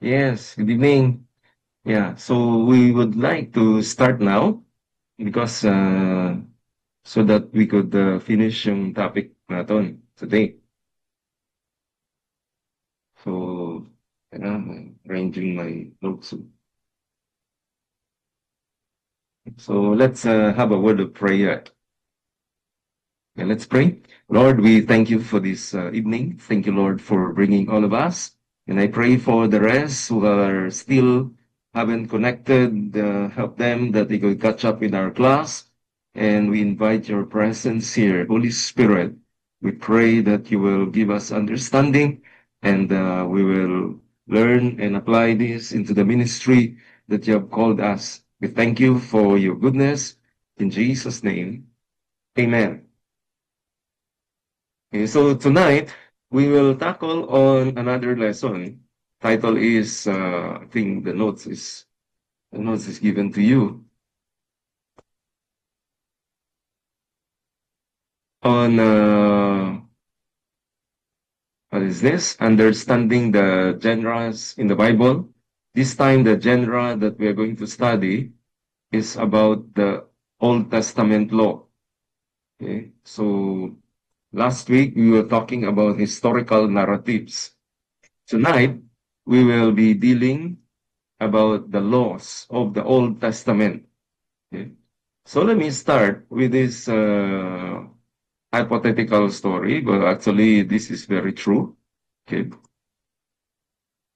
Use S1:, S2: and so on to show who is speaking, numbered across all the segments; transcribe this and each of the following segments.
S1: Yes, good evening. Yeah, so we would like to start now because so that we could finish yung topic natin today. So, arranging my notes. So let's have a word of prayer. Yeah, let's pray. Lord, we thank you for this evening. Thank you, Lord, for bringing all of us. And I pray for the rest who are still haven't connected, help them that they could catch up with our class. And we invite your presence here. Holy Spirit, we pray that you will give us understanding and we will learn and apply this into the ministry that you have called us. We thank you for your goodness. In Jesus' name, amen. Okay, so tonight we will tackle on another lesson. Title is I think the notes is given to you on what is this? Understanding the genres in the Bible. This time the genre that we are going to study is about the Old Testament law. Okay, so last week we were talking about historical narratives. Tonight we will be dealing about the laws of the Old Testament. Okay? So let me start with this hypothetical story, but actually this is very true. Okay.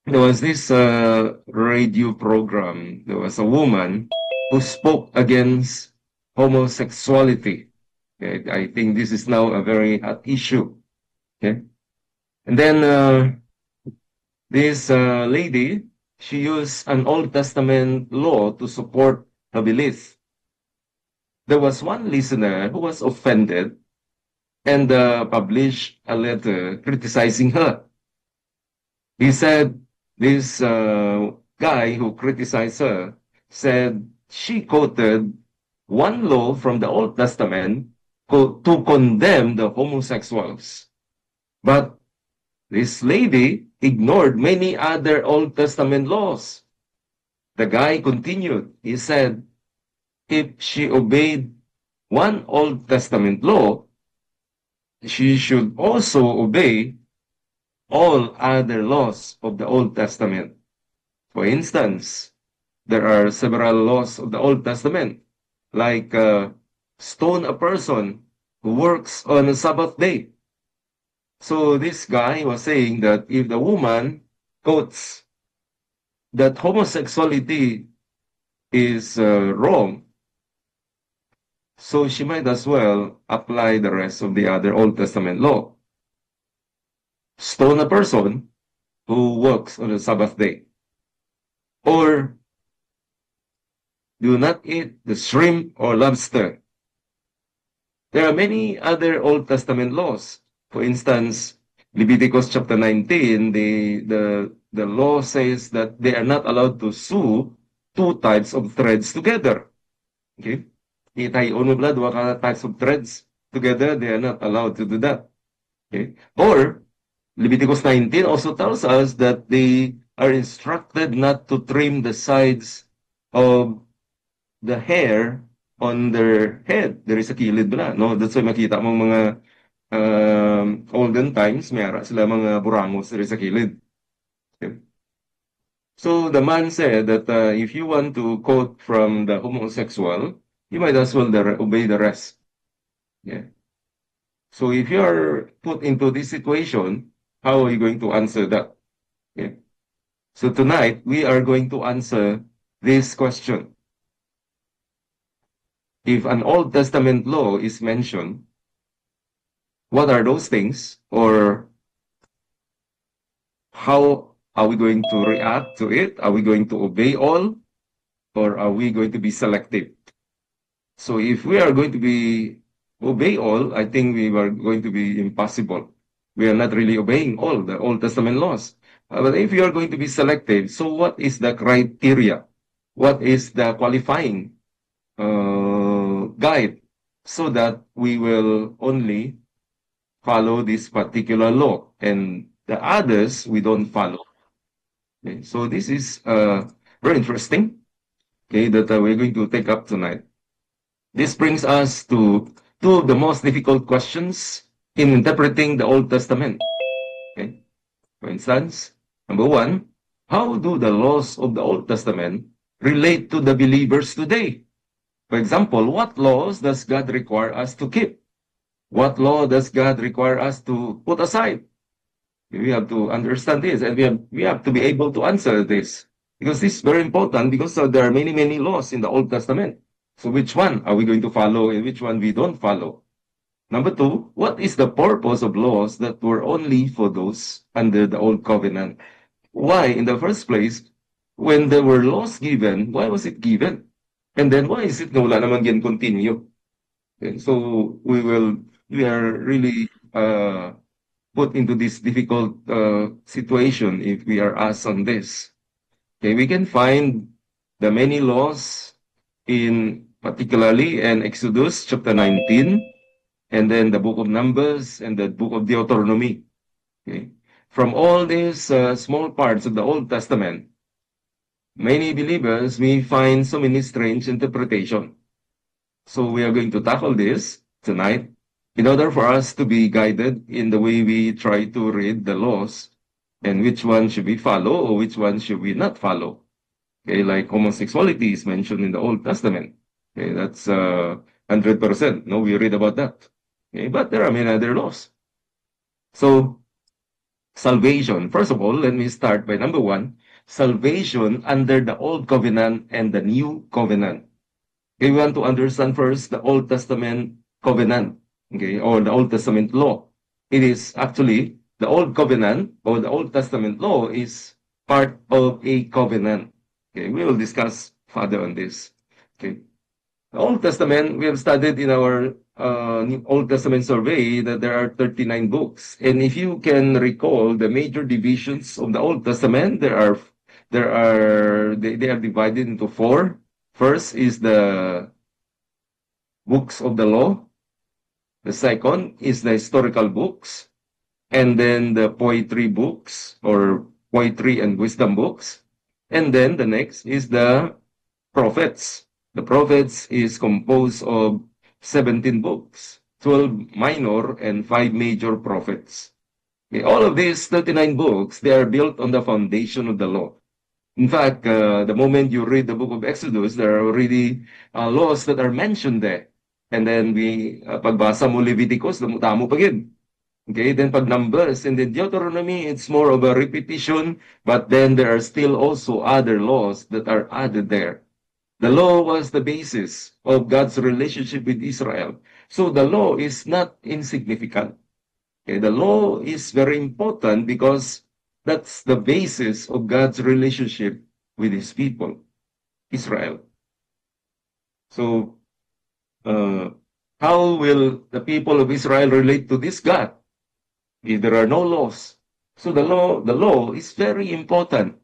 S1: There was this radio program. There was a woman who spoke against homosexuality. Okay? I think this is now a very hot issue. Okay. And then this lady, she used an Old Testament law to support her belief. There was one listener who was offended and published a letter criticizing her. He said this guy who criticized her said she quoted one law from the Old Testament to condemn the homosexuals. But this lady ignored many other Old Testament laws. The guy continued. He said, if she obeyed one Old Testament law, she should also obey all other laws of the Old Testament. For instance, there are several laws of the Old Testament, like stone a person who works on a Sabbath day. So this guy was saying that if the woman quotes that homosexuality is wrong, so she might as well apply the rest of the other Old Testament law. Stone a person who works on a Sabbath day. Or do not eat the shrimp or lobster. There are many other Old Testament laws. For instance, Leviticus chapter 19, the law says that they are not allowed to sew two types of threads together. Okay? Itay uno blood, dua types of threads together, they are not allowed to do that. Okay? Or Leviticus 19 also tells us that they are instructed not to trim the sides of the hair on their head. There is a kilid ba no? That's why makita mo mga olden times, may ara sila mga burangos there is a kilid. Okay. So the man said that if you want to quote from the homosexual, you might as well obey the rest. Yeah. So if you are put into this situation, how are you going to answer that? Yeah. So tonight, we are going to answer this question. If an Old Testament law is mentioned, what are those things? Or how are we going to react to it? Are we going to obey all? Or are we going to be selective? So if we are going to be obey all, I think we are going to be impossible. We are not really obeying all the Old Testament laws. But if you are going to be selective, so what is the criteria? What is the qualifying guide so that we will only follow this particular law and the others we don't follow? Okay, so this is very interesting, okay, that we're going to take up tonight. This brings us to two of the most difficult questions in interpreting the Old Testament. Okay? For instance, number one, how do the laws of the Old Testament relate to the believers today? For example, what laws does God require us to keep? What law does God require us to put aside? We have to understand this, and we have to be able to answer this, because this is very important, because there are many, many laws in the Old Testament. So which one are we going to follow and which one we don't follow? Number two, what is the purpose of laws that were only for those under the Old Covenant? Why, in the first place, when there were laws given, why was it given? And then why is it na wala naman yan continue? And so we are really put into this difficult situation if we are asked on this. Okay, we can find the many laws in particularly in Exodus chapter 19, and then the book of Numbers and the book of Deuteronomy. Okay? From all these small parts of the Old Testament, many believers may find so many strange interpretation. So we are going to tackle this tonight in order for us to be guided in the way we try to read the laws, and which one should we follow or which one should we not follow. Okay, like homosexuality is mentioned in the Old Testament. Okay, that's 100%. No, we read about that. Okay, but there are many other laws. So salvation. First of all, let me start by number one, salvation under the Old Covenant and the New Covenant. Okay, we want to understand first the Old Testament covenant, okay, or the Old Testament law. It is actually the Old Covenant or the Old Testament law is part of a covenant. Okay, we will discuss further on this. Okay, the Old Testament, we have studied in our Old Testament survey that there are 39 books. And if you can recall the major divisions of the Old Testament, they are divided into four. First is the books of the law. The second is the historical books. And then the poetry books, or poetry and wisdom books. And then the next is the prophets. The prophets is composed of 17 books, 12 minor and 5 major prophets. Okay, all of these 39 books, they are built on the foundation of the law. In fact, the moment you read the book of Exodus, there are already laws that are mentioned there. And then pagbasa mo Leviticus, damo pa yun. Okay, then pag Numbers, and then Deuteronomy, it's more of a repetition, but then there are still also other laws that are added there. The law was the basis of God's relationship with Israel. So the law is not insignificant. Okay, the law is very important because that's the basis of God's relationship with his people, Israel. So, how will the people of Israel relate to this God if there are no laws? So the law is very important.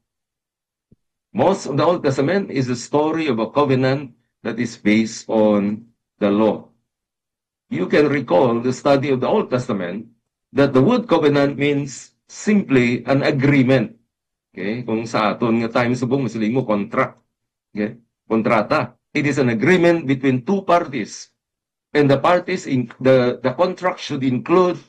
S1: Most of the Old Testament is a story of a covenant that is based on the law. You can recall the study of the Old Testament that the word covenant means simply an agreement. Okay? Kung sa aton nga time subong masiling mo contract. Okay? Kontrata. It is an agreement between two parties. And the parties in the contract should include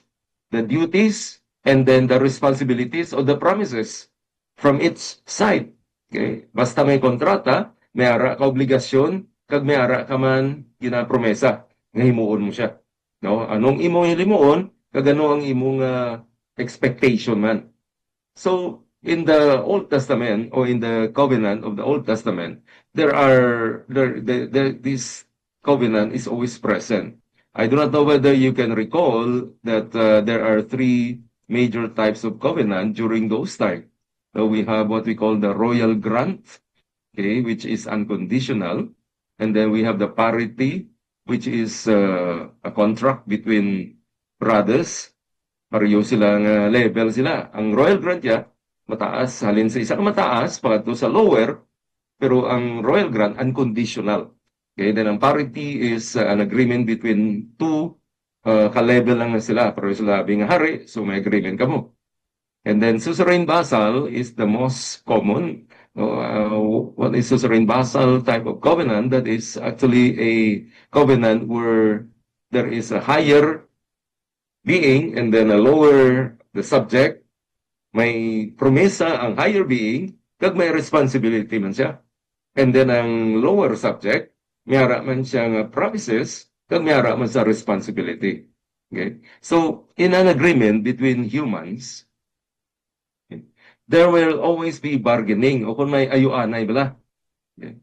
S1: the duties and then the responsibilities of the promises from each side. Okay? Basta may kontrata, may ara ka obligasyon, kag may ara ka man ginapromesa nga himuon mo siya. No? Anong imong himuon, kag ano ang imong expectation man. So, in the Old Testament or in the covenant of the Old Testament, this covenant is always present. I do not know whether you can recall that there are three major types of covenant during those times. So we have what we call the royal grant, okay, which is unconditional. And then we have the parity, which is a contract between brothers. Pareho silang level sila. Ang royal grant ya, mataas, halin sa isa ka mataas, pagkato sa lower, pero ang royal grant, unconditional. Okay, then ang parity is an agreement between two ka-level lang na sila. Pareho sila being hari, so may agreement ka mo. And then suzerain vassal is the most common. What is suzerain vassal type of covenant? That is actually a covenant where there is a higher being and then a lower the subject. May promesa ang higher being kag may responsibility man siya. And then ang lower subject, mayara man siya nga promises kag mayara man sa responsibility. Okay? So, in an agreement between humans, there will always be bargaining o kung may ayuanay bala. Okay.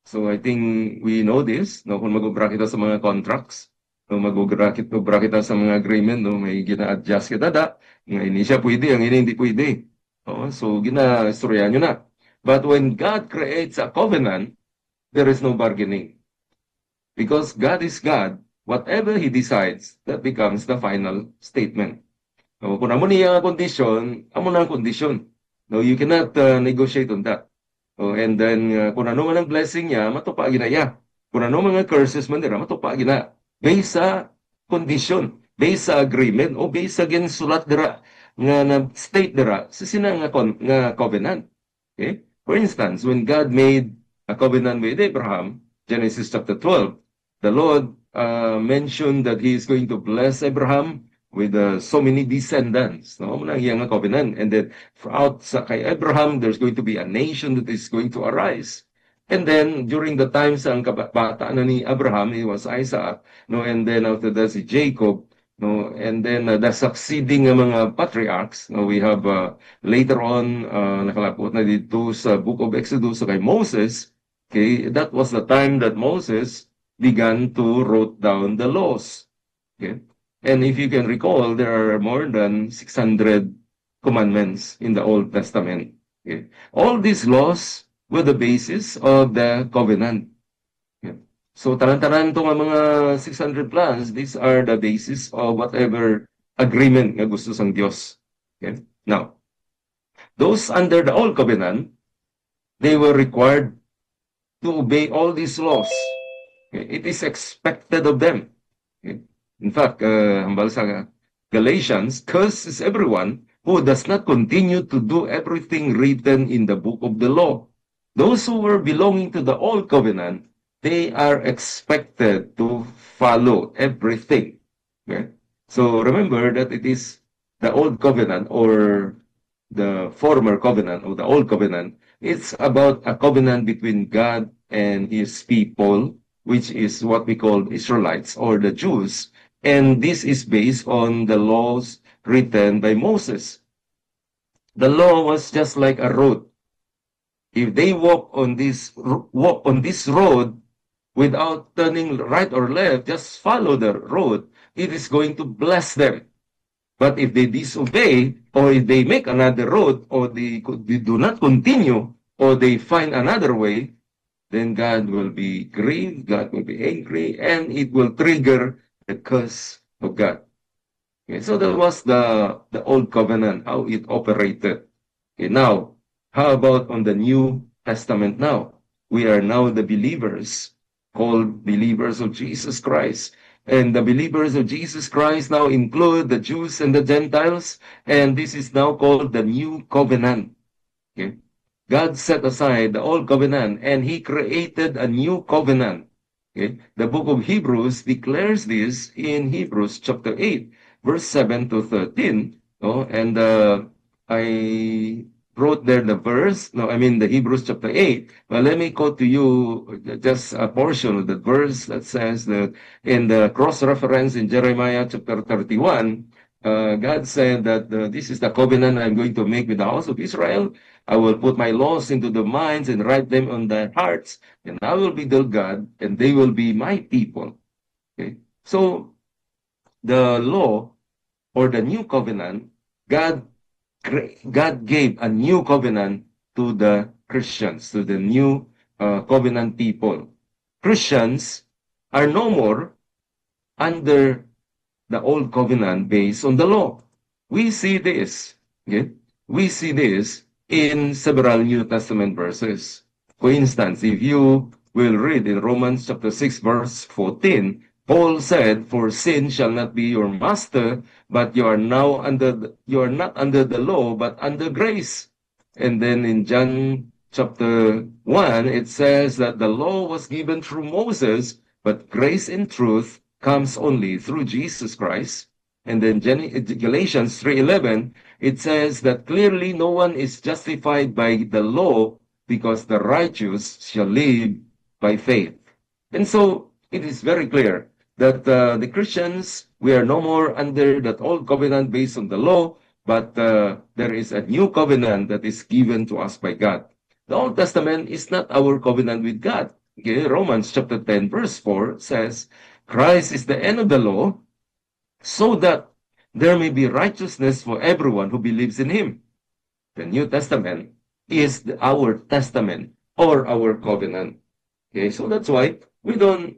S1: So I think we know this, no, kung mag-ubra kita sa mga contracts, no, mag-ubra kita sa mga agreement, no, may gina-adjust kita da, nga ini siya pwede, ang ini hindi pwede. Oh, so gina-istorya nyo na. But when God creates a covenant, there is no bargaining. Because God is God, whatever He decides, that becomes the final statement. No, kung amo niya ang condition, amo na ang condition. No, you cannot negotiate on that. Oh, and then, kung ano man ang blessing niya, matupa ginaya. Kung ano mga curses man nila, matupa gina. Based sa condition, based sa agreement, o based sa ginsulat dira, nga na state dira, sa sina nga covenant. Okay? For instance, when God made a covenant with Abraham, Genesis chapter 12, the Lord mentioned that He is going to bless Abraham with so many descendants. No? Muna ang covenant. And then, out sa kay Abraham, there's going to be a nation that is going to arise. And then, during the times ang kabata na ni Abraham, it was Isaac, no? And then after that, si Jacob, no? And then, the succeeding mga patriarchs, no? We have, later on, nakalapot na dito sa Book of Exodus, so kay Moses, okay? That was the time that Moses began to wrote down the laws. Okay? And if you can recall, there are more than 600 commandments in the Old Testament. Okay? All these laws were the basis of the covenant. Okay? So, tanan-tanan itong mga 600 plans, these are the basis of whatever agreement nga gusto sang Diyos. Okay? Now, those under the Old Covenant, they were required to obey all these laws. Okay? It is expected of them. Okay? In fact, hambal sa Galatians, cursed is everyone who does not continue to do everything written in the book of the law. Those who were belonging to the old covenant, they are expected to follow everything. Okay? So remember that it is the old covenant or the former covenant or the old covenant. It's about a covenant between God and His people, which is what we call Israelites or the Jews. And this is based on the laws written by Moses. The law was just like a road. If they walk on this road without turning right or left, just follow the road, it is going to bless them. But if they disobey, or if they make another road, or they do not continue, or they find another way, then God will be grieved, God will be angry, and it will trigger the curse of God. Okay, so that was the old covenant, how it operated. Okay, now, how about on the New Testament now? We are now the believers, called believers of Jesus Christ. And the believers of Jesus Christ now include the Jews and the Gentiles, and this is now called the New Covenant. Okay? God set aside the old covenant, and He created a new covenant. Okay? The book of Hebrews declares this in Hebrews chapter 8, verse 7 to 13. No? And I wrote there the verse, the Hebrews chapter 8. Well, let me quote to you just a portion of the verse that says that in the cross-reference in Jeremiah chapter 31, God said that this is the covenant I'm going to make with the house of Israel. I will put my laws into their minds and write them on their hearts, and I will be their God, and they will be my people. Okay? So, the law or the new covenant, God gave a new covenant to the Christians, to the new covenant people. Christians are no more under the old covenant based on the law. We see this. Okay? We see this in several New Testament verses. For instance, if you will read in Romans chapter 6, verse 14, Paul said, "For sin shall not be your master, but you are now you are not under the law, but under grace." And then in John chapter 1, it says that the law was given through Moses, but grace and truth comes only through Jesus Christ. And then Galatians 3:11, it says that clearly no one is justified by the law because the righteous shall live by faith. And so it is very clear that the Christians, we are no more under that old covenant based on the law, but there is a new covenant that is given to us by God. The Old Testament is not our covenant with God. Okay? Romans chapter 10 verse 4 says, Christ is the end of the law, so that there may be righteousness for everyone who believes in him. The New Testament is our testament or our covenant. Okay, so that's why we don't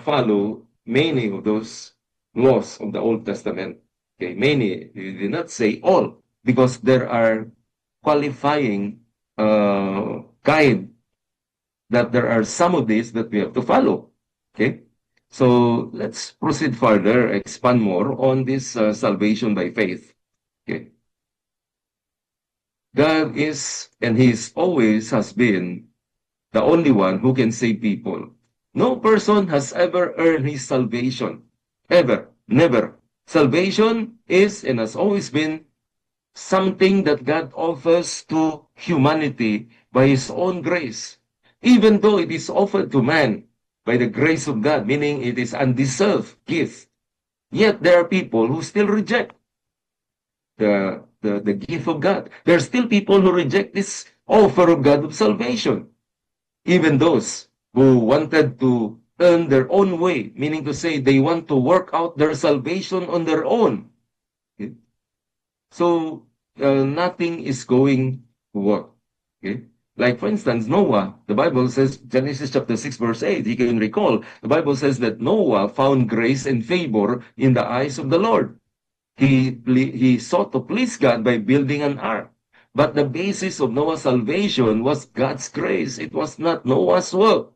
S1: follow many of those laws of the Old Testament. Okay, many, we did not say all, because there are qualifying guide that there are some of these that we have to follow. Okay, so let's proceed further, expand more on this salvation by faith. Okay, God is, and He's always has been, the only one who can save people. No person has ever earned his salvation. Ever. Never. Salvation is and has always been something that God offers to humanity by His own grace. Even though it is offered to man by the grace of God, meaning it is undeserved gift. Yet there are people who still reject the gift of God. There are still people who reject this offer of God of salvation. Even those who wanted to earn their own way, meaning to say they want to work out their salvation on their own. Okay? So nothing is going to work. Okay? Like for instance, Noah, the Bible says, Genesis chapter 6 verse 8, you can recall, the Bible says that Noah found grace and favor in the eyes of the Lord. He sought to please God by building an ark. But the basis of Noah's salvation was God's grace. It was not Noah's work.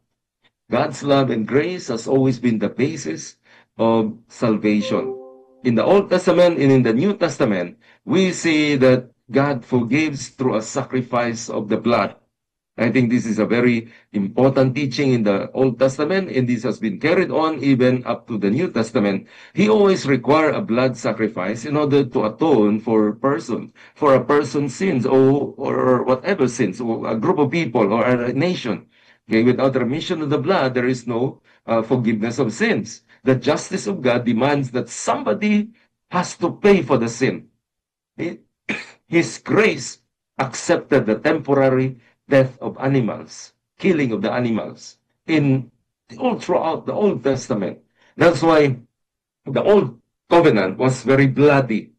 S1: God's love and grace has always been the basis of salvation. In the Old Testament and in the New Testament, we see that God forgives through a sacrifice of the blood. I think this is a very important teaching in the Old Testament, and this has been carried on even up to the New Testament. He always required a blood sacrifice in order to atone for a person's sins, or whatever sins, or a group of people or a nation. Okay, without remission of the blood, there is no forgiveness of sins. The justice of God demands that somebody has to pay for the sin. His grace accepted the temporary death of animals, killing of the animals all throughout the Old Testament. That's why the Old Covenant was very bloody.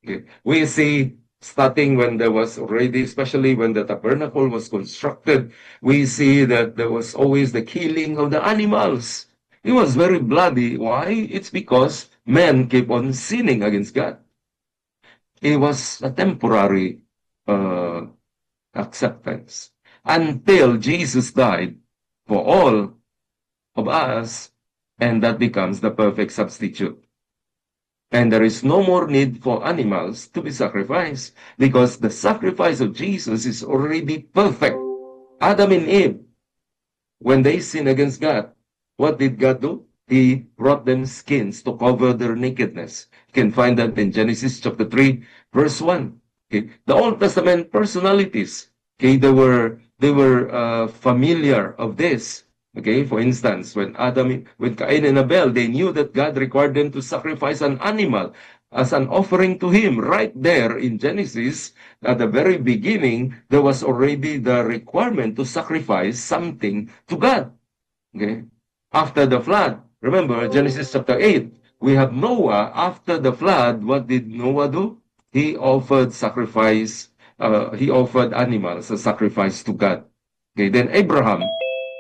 S1: Okay? We see starting when there was already, especially when the tabernacle was constructed, we see that there was always the killing of the animals. It was very bloody. Why? It's because men keep on sinning against God. It was a temporary acceptance until Jesus died for all of us, and that becomes the perfect substitute. And there is no more need for animals to be sacrificed because the sacrifice of Jesus is already perfect. Adam and Eve, when they sinned against God, what did God do? He brought them skins to cover their nakedness. You can find that in Genesis chapter 3, verse 1. Okay? The Old Testament personalities, okay, they were familiar of this. Okay, for instance, when Cain and Abel, they knew that God required them to sacrifice an animal as an offering to Him. Right there in Genesis, at the very beginning, there was already the requirement to sacrifice something to God. Okay, after the flood, remember Genesis chapter 8, we have Noah. After the flood, what did Noah do? He offered sacrifice. He offered animals as sacrifice to God. Okay, then Abraham,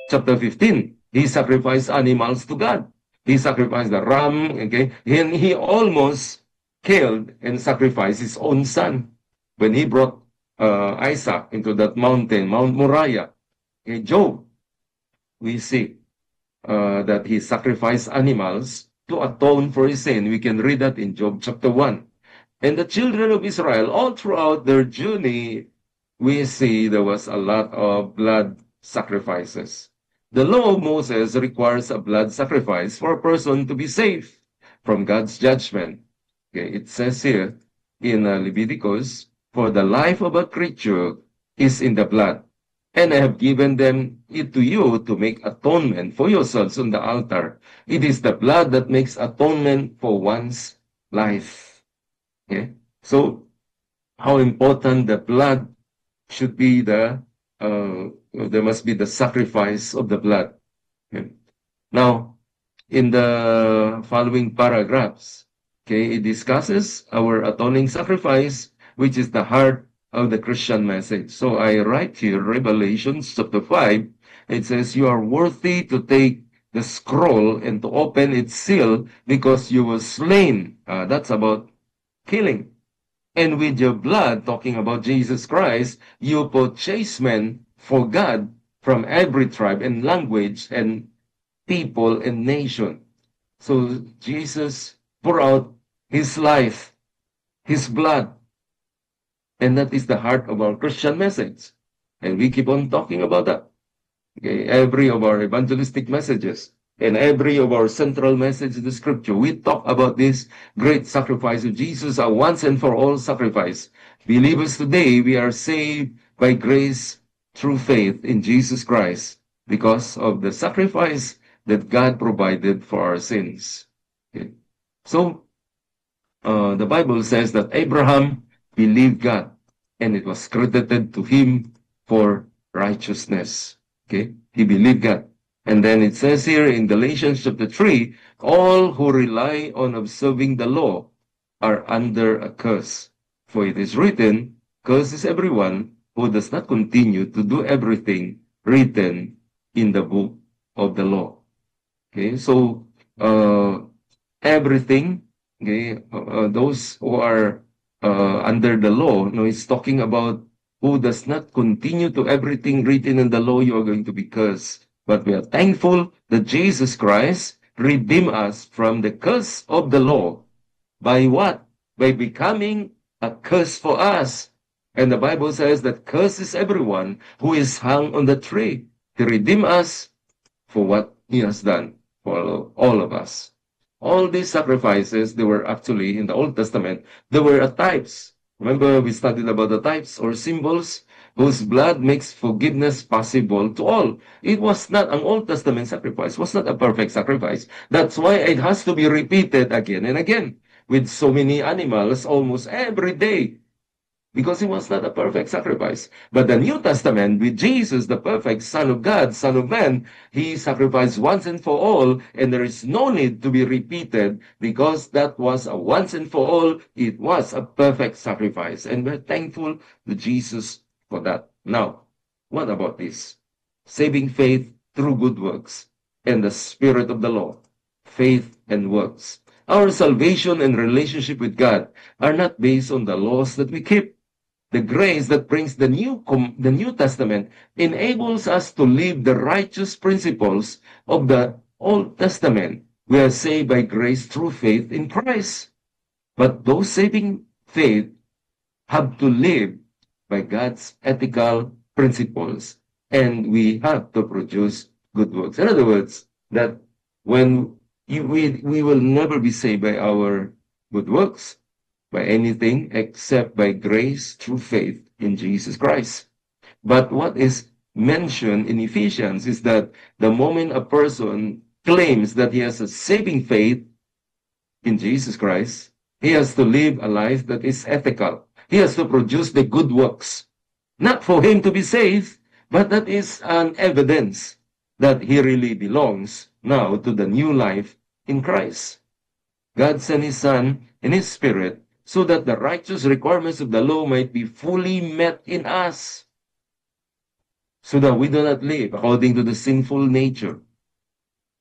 S1: chapter 15, he sacrificed animals to God. He sacrificed the ram, okay? And he almost killed and sacrificed his own son when he brought Isaac into that mountain, Mount Moriah. Okay, Job, we see that he sacrificed animals to atone for his sin. We can read that in Job chapter 1. And the children of Israel, all throughout their journey, we see there was a lot of blood sacrifices. The law of Moses requires a blood sacrifice for a person to be saved from God's judgment. Okay, it says here in Leviticus, for the life of a creature is in the blood, and I have given them it to you to make atonement for yourselves on the altar. It is the blood that makes atonement for one's life. Okay? So, how important the blood should be there must be the sacrifice of the blood. Okay? Now, in the following paragraphs, okay, it discusses our atoning sacrifice, which is the heart of the Christian message. So I write here, Revelation chapter 5, it says, you are worthy to take the scroll and to open its seal because you were slain. That's about killing. And with your blood, talking about Jesus Christ, you purchase men for God from every tribe and language and people and nation. So Jesus poured out his life, his blood, and that is the heart of our Christian message. And we keep on talking about that. Okay, every of our evangelistic messages and every of our central message in the scripture, we talk about this great sacrifice of Jesus, a once and for all sacrifice. Believers today, we are saved by grace through faith in Jesus Christ because of the sacrifice that God provided for our sins. Okay. So, the Bible says that Abraham believed God and it was credited to him for righteousness. Okay, he believed God. And then it says here in Galatians chapter 3, all who rely on observing the law are under a curse. For it is written, cursed is everyone who does not continue to do everything written in the book of the law. Okay, so everything, okay, those who are under the law, it's talking about who does not continue to everything written in the law, you are going to be cursed. But we are thankful that Jesus Christ redeemed us from the curse of the law. By what? By becoming a curse for us. And the Bible says that curses everyone who is hung on the tree. He redeemed us for what he has done for all of us. All these sacrifices, they were actually, in the Old Testament, they were types. Remember, we studied about the types or symbols whose blood makes forgiveness possible to all. It was not an Old Testament sacrifice. It was not a perfect sacrifice. That's why it has to be repeated again and again with so many animals almost every day, because it was not a perfect sacrifice. But the New Testament, with Jesus, the perfect Son of God, Son of Man, he sacrificed once and for all, and there is no need to be repeated because that was a once and for all. It was a perfect sacrifice, and we're thankful to Jesus for that. Now, what about this? Saving faith through good works and the spirit of the law, faith and works. Our salvation and relationship with God are not based on the laws that we keep. The grace that brings the New Testament enables us to live the righteous principles of the Old Testament. We are saved by grace through faith in Christ. But those saving faith have to live by God's ethical principles, and we have to produce good works. In other words, that when we will never be saved by our good works, by anything except by grace through faith in Jesus Christ. But what is mentioned in Ephesians is that the moment a person claims that he has a saving faith in Jesus Christ, he has to live a life that is ethical. He has to produce the good works, not for him to be saved, but that is an evidence that he really belongs now to the new life in Christ. God sent his Son and his Spirit so that the righteous requirements of the law might be fully met in us, so that we do not live according to the sinful nature,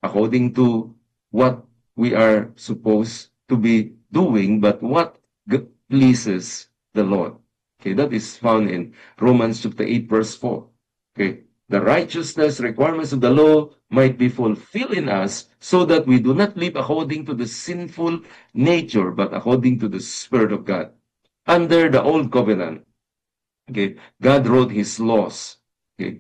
S1: according to what we are supposed to be doing, but what pleases the Lord. Okay, that is found in Romans chapter 8, verse 4. Okay, the righteousness requirements of the law might be fulfilled in us so that we do not live according to the sinful nature, but according to the Spirit of God. Under the old covenant, okay, God wrote his laws, okay,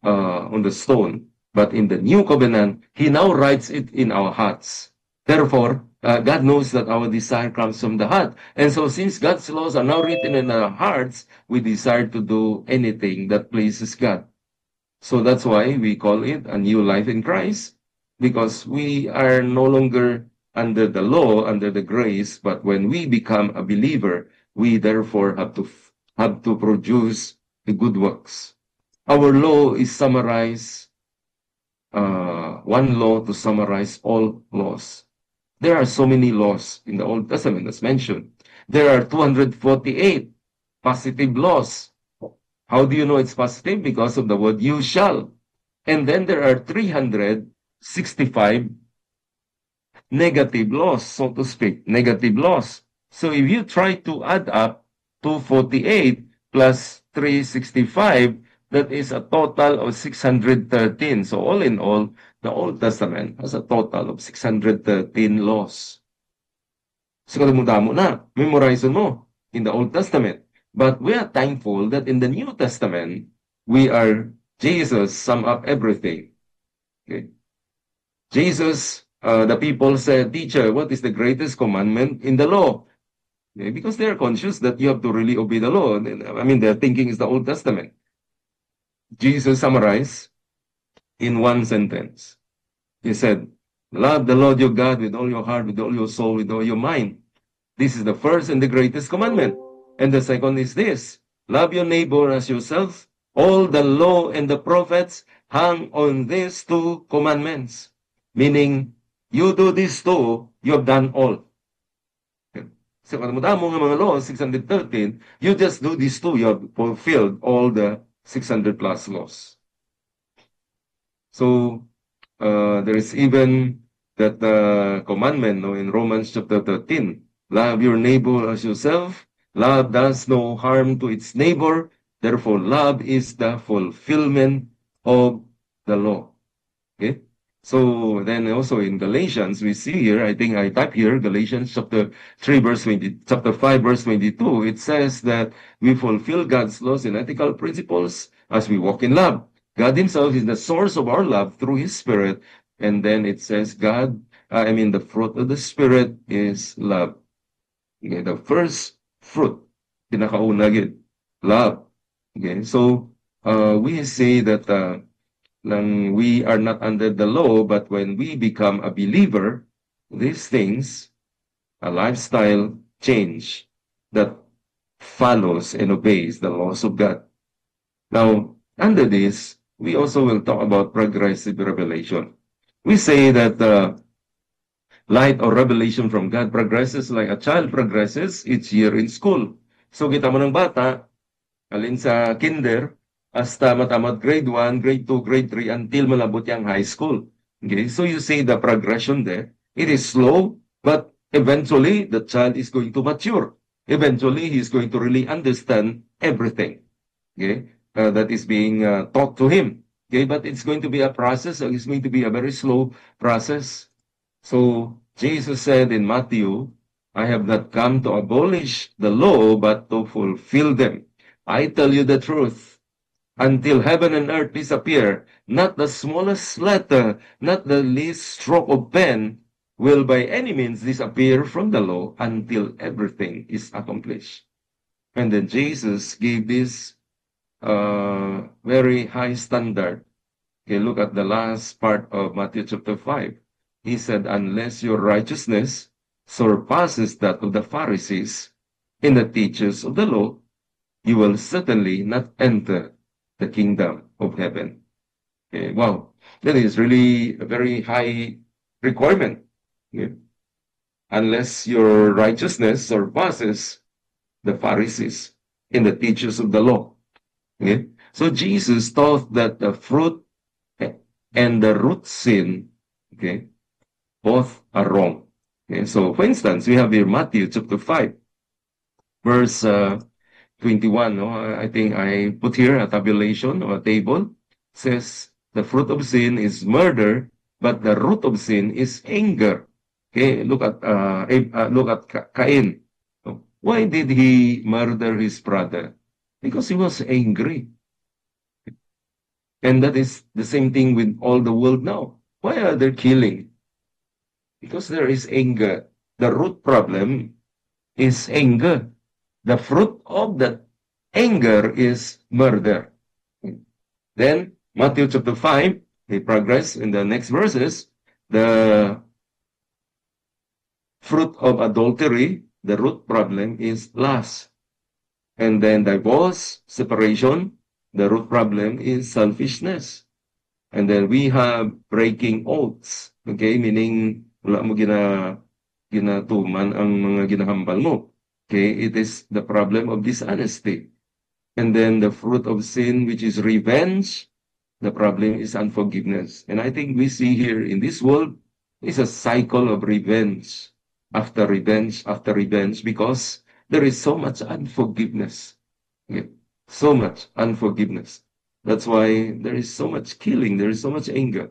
S1: on the stone. But in the new covenant, he now writes it in our hearts. Therefore, God knows that our desire comes from the heart. And so since God's laws are now written in our hearts, we desire to do anything that pleases God. So that's why we call it a new life in Christ, because we are no longer under the law, under the grace, but when we become a believer, we therefore have to produce the good works. Our law is summarized, one law to summarize all laws. There are so many laws in the Old Testament as mentioned. There are 248 positive laws. How do you know it's positive? Because of the word you shall. And then there are 365 negative laws, so to speak, negative laws. So if you try to add up 248 plus 365, that is a total of 613. So all in all, the Old Testament has a total of 613 laws. So kadamo na, memorize mo in the Old Testament. But we are thankful that in the New Testament, Jesus sum up everything. Okay? Jesus, the people said, "Teacher, what is the greatest commandment in the law?" Okay? Because they are conscious that you have to really obey the law. I mean, their thinking is the Old Testament. Jesus summarized in one sentence. He said, "Love the Lord your God with all your heart, with all your soul, with all your mind. This is the first and the greatest commandment. And the second is this, love your neighbor as yourself. All the law and the prophets hang on these two commandments." Meaning, you do these two, you have done all. So, kung mo nga mga laws, 613, you just do these two, you have fulfilled all the 600 plus laws. So, there is even that commandment in Romans chapter 13. Love your neighbor as yourself. Love does no harm to its neighbor. Therefore, love is the fulfillment of the law. Okay? So then also in Galatians, we see here, I think I type here, Galatians chapter 5, verse 22, it says that we fulfill God's laws and ethical principles as we walk in love. God himself is the source of our love through his Spirit. And then it says the fruit of the Spirit is love. Okay, the first fruit, pinakauna gid, love. Okay, so we say that we are not under the law, but when we become a believer, these things, a lifestyle change that follows and obeys the laws of God. Now, under this, we also will talk about progressive revelation. We say that light or revelation from God progresses like a child progresses each year in school. So kita mo ng bata, alin sa kinder, hasta matamad grade 1, grade 2, grade 3, until malabot yung high school. Okay, so you see the progression there. It is slow, but eventually the child is going to mature. Eventually, he is going to really understand everything. Okay, that is being taught to him. Okay, but it's going to be a process. It's going to be a very slow process. So Jesus said in Matthew, "I have not come to abolish the law, but to fulfill them. I tell you the truth. Until heaven and earth disappear, not the smallest letter, not the least stroke of pen will by any means disappear from the law until everything is accomplished." And then Jesus gave this very high standard. Okay, look at the last part of Matthew chapter 5. He said, "Unless your righteousness surpasses that of the Pharisees and the teachers of the law, you will certainly not enter the kingdom of heaven." Okay, wow, that is really a very high requirement. Okay? Unless your righteousness surpasses the Pharisees and the teachers of the law. Okay? So Jesus taught that the fruit and the root sin, okay, both are wrong. Okay? So for instance, we have here Matthew chapter 5, verse 21. No? I think I put here a tabulation or a table. says the fruit of sin is murder, but the root of sin is anger. Okay, look at Cain. Why did he murder his brother? Because he was angry. And that is the same thing with all the world now. Why are they killing? Because there is anger. The root problem is anger. The fruit of that anger is murder. Then, Matthew chapter 5, they progress in the next verses. The fruit of adultery, the root problem is lust. And then divorce, separation, the root problem is selfishness. And then we have breaking oaths. Okay? Meaning, wala mo ginatuman ang mga ginahambal mo. Okay? It is the problem of dishonesty. And then the fruit of sin, which is revenge, the problem is unforgiveness. And I think we see here in this world, it's a cycle of revenge after revenge after revenge because there is so much unforgiveness. Okay? So much unforgiveness. That's why there is so much killing, there is so much anger.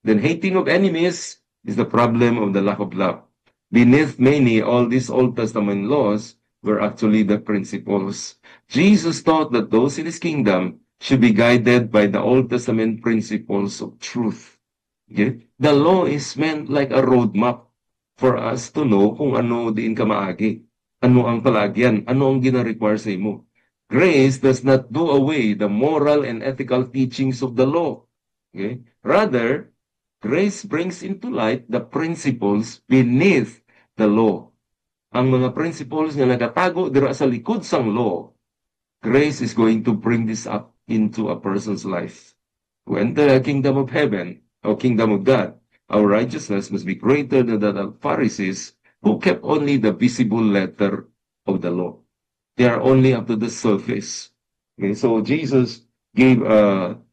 S1: Then hating of enemies is the problem of the lack of love. Beneath many, all these Old Testament laws were actually the principles. Jesus taught that those in his kingdom should be guided by the Old Testament principles of truth. Okay? The law is meant like a roadmap for us to know kung ano din ka maagi. Ano ang palagyan, ano ang gina-require sa imo. Grace does not do away the moral and ethical teachings of the law. Okay? Rather, grace brings into light the principles beneath the law. Ang mga principles na nagatago dira sa likod sang law, grace is going to bring this up into a person's life. To enter the kingdom of heaven, or kingdom of God, our righteousness must be greater than that of Pharisees who kept only the visible letter of the law. They are only up to the surface. Okay, so Jesus gave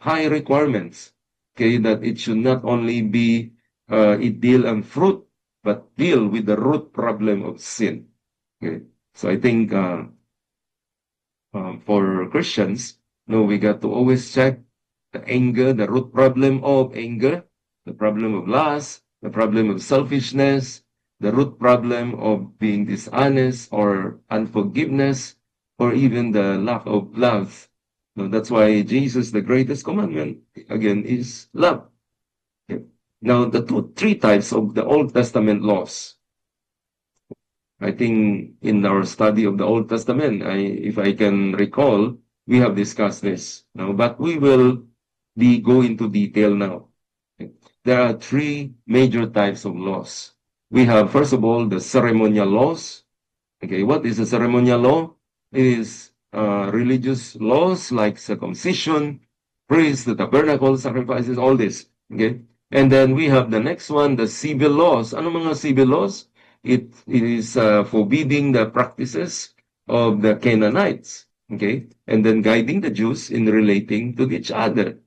S1: high requirements. Okay, that it should not only be it deal and fruit, but deal with the root problem of sin. Okay, so I think for Christians, we got to always check the anger, the root problem of anger, the problem of lust, the problem of selfishness, the root problem of being dishonest or unforgiveness, or even the lack of love. That's why Jesus, the greatest commandment, again, is love. Okay. Now, the three types of the Old Testament laws. I think in our study of the Old Testament, if I can recall, we have discussed this now, but we will go into detail now. Okay. There are three major types of laws. We have, first of all, the ceremonial laws. Okay, what is a ceremonial law? It is religious laws like circumcision, priests, the tabernacle, sacrifices, all this. Okay, and then we have the next one, the civil laws. Ano mga civil laws? It is forbidding the practices of the Canaanites. Okay, and then guiding the Jews in relating to each other.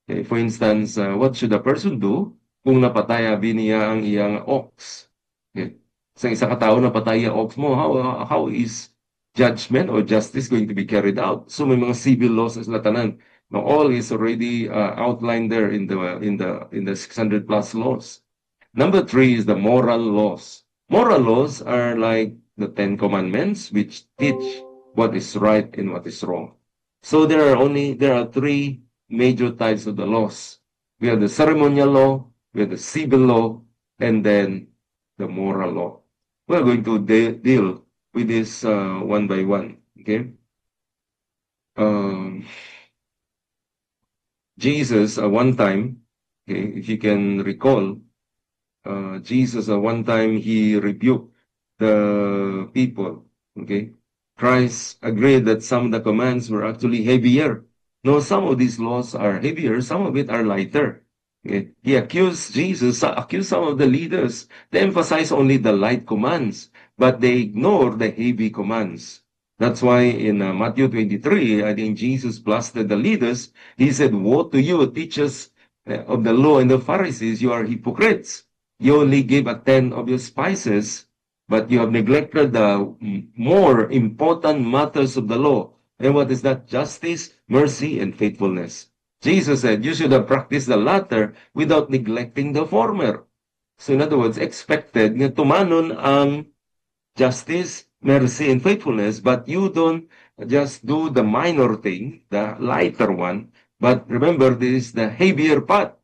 S1: Okay, for instance, what should a person do kung napatayabi niya ang iyang ox? Okay. Sa isa katao napatay ang ox mo, how is judgment or justice going to be carried out? So may mga civil laws sa tanan. Now all is already outlined there in the 600 plus laws. Number 3 is the moral laws. Moral laws are like the 10 commandments which teach what is right and what is wrong. So there are 3 major types of the laws. We have the ceremonial law, we have the civil law, and then the moral law. We're going to deal with this one by one. Okay. Jesus one time, okay, if you can recall, Jesus one time he rebuked the people. Okay. Christ agreed that some of the commands were actually heavier. No, some of these laws are heavier, some of it are lighter. Okay. He accused some of the leaders. They emphasize only the light commands, but they ignore the heavy commands. That's why in Matthew 23, I think Jesus blasted the leaders. He said, "Woe to you, teachers of the law and the Pharisees, you are hypocrites. You only give a tenth of your spices, but you have neglected the more important matters of the law." And what is that? Justice, mercy, and faithfulness. Jesus said, you should have practiced the latter without neglecting the former. So in other words, expected nga tumanon ang justice, mercy, and faithfulness, but you don't just do the minor thing, the lighter one, but remember, this is the heavier part.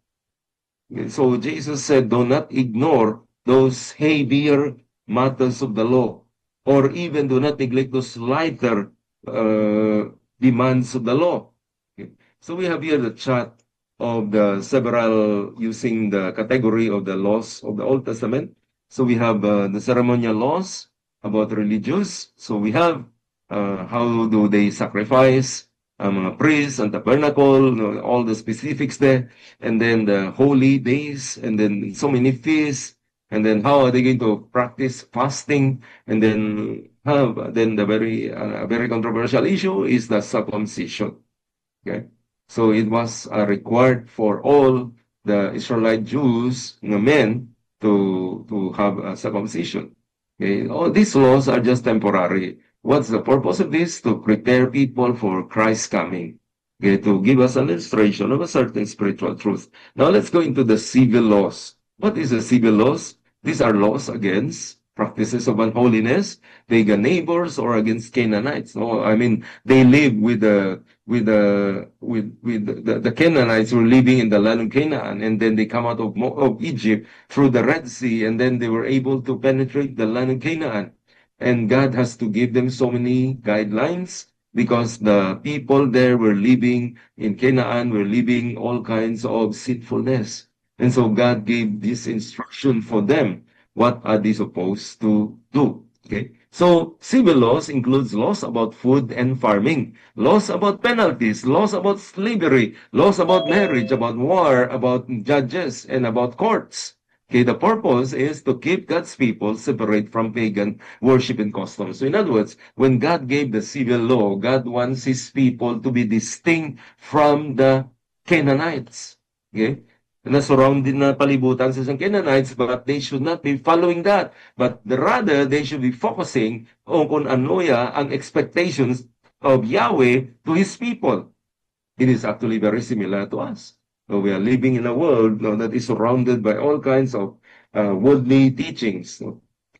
S1: So Jesus said, do not ignore those heavier matters of the law, or even do not neglect those lighter uh, demands of the law. Okay. So we have here the chart of the several using the category of the laws of the Old Testament. So we have the ceremonial laws about religious. So we have how do they sacrifice, mga priests, and tabernacle, all the specifics there, and then the holy days, and then so many feasts, and then how are they going to practice fasting, and then then the very controversial issue is the circumcision. Okay, so it was required for all the Israelite Jews, men, to have a circumcision. Okay, all these laws are just temporary. What's the purpose of this? To prepare people for Christ's coming. Okay, to give us an illustration of a certain spiritual truth. Now let's go into the civil laws. What is the civil laws? These are laws against practices of unholiness, pagan neighbors, or against Canaanites. No, I mean they live with the Canaanites who were living in the land of Canaan, and then they come out of Egypt through the Red Sea, and then they were able to penetrate the land of Canaan. And God has to give them so many guidelines because the people there were living in Canaan, were living all kinds of sinfulness. And so God gave this instruction for them. What are they supposed to do? Okay. So civil laws includes laws about food and farming, laws about penalties, laws about slavery, laws about marriage, about war, about judges, and about courts. Okay, the purpose is to keep God's people separate from pagan worship and customs. So in other words, when God gave the civil law, God wants his people to be distinct from the Canaanites. Okay? Na surrounded na palibutan sa Canaanites, but they should not be following that. But rather, they should be focusing on kung ano ang expectations of Yahweh to his people. It is actually very similar to us. So we are living in a world that is surrounded by all kinds of worldly teachings.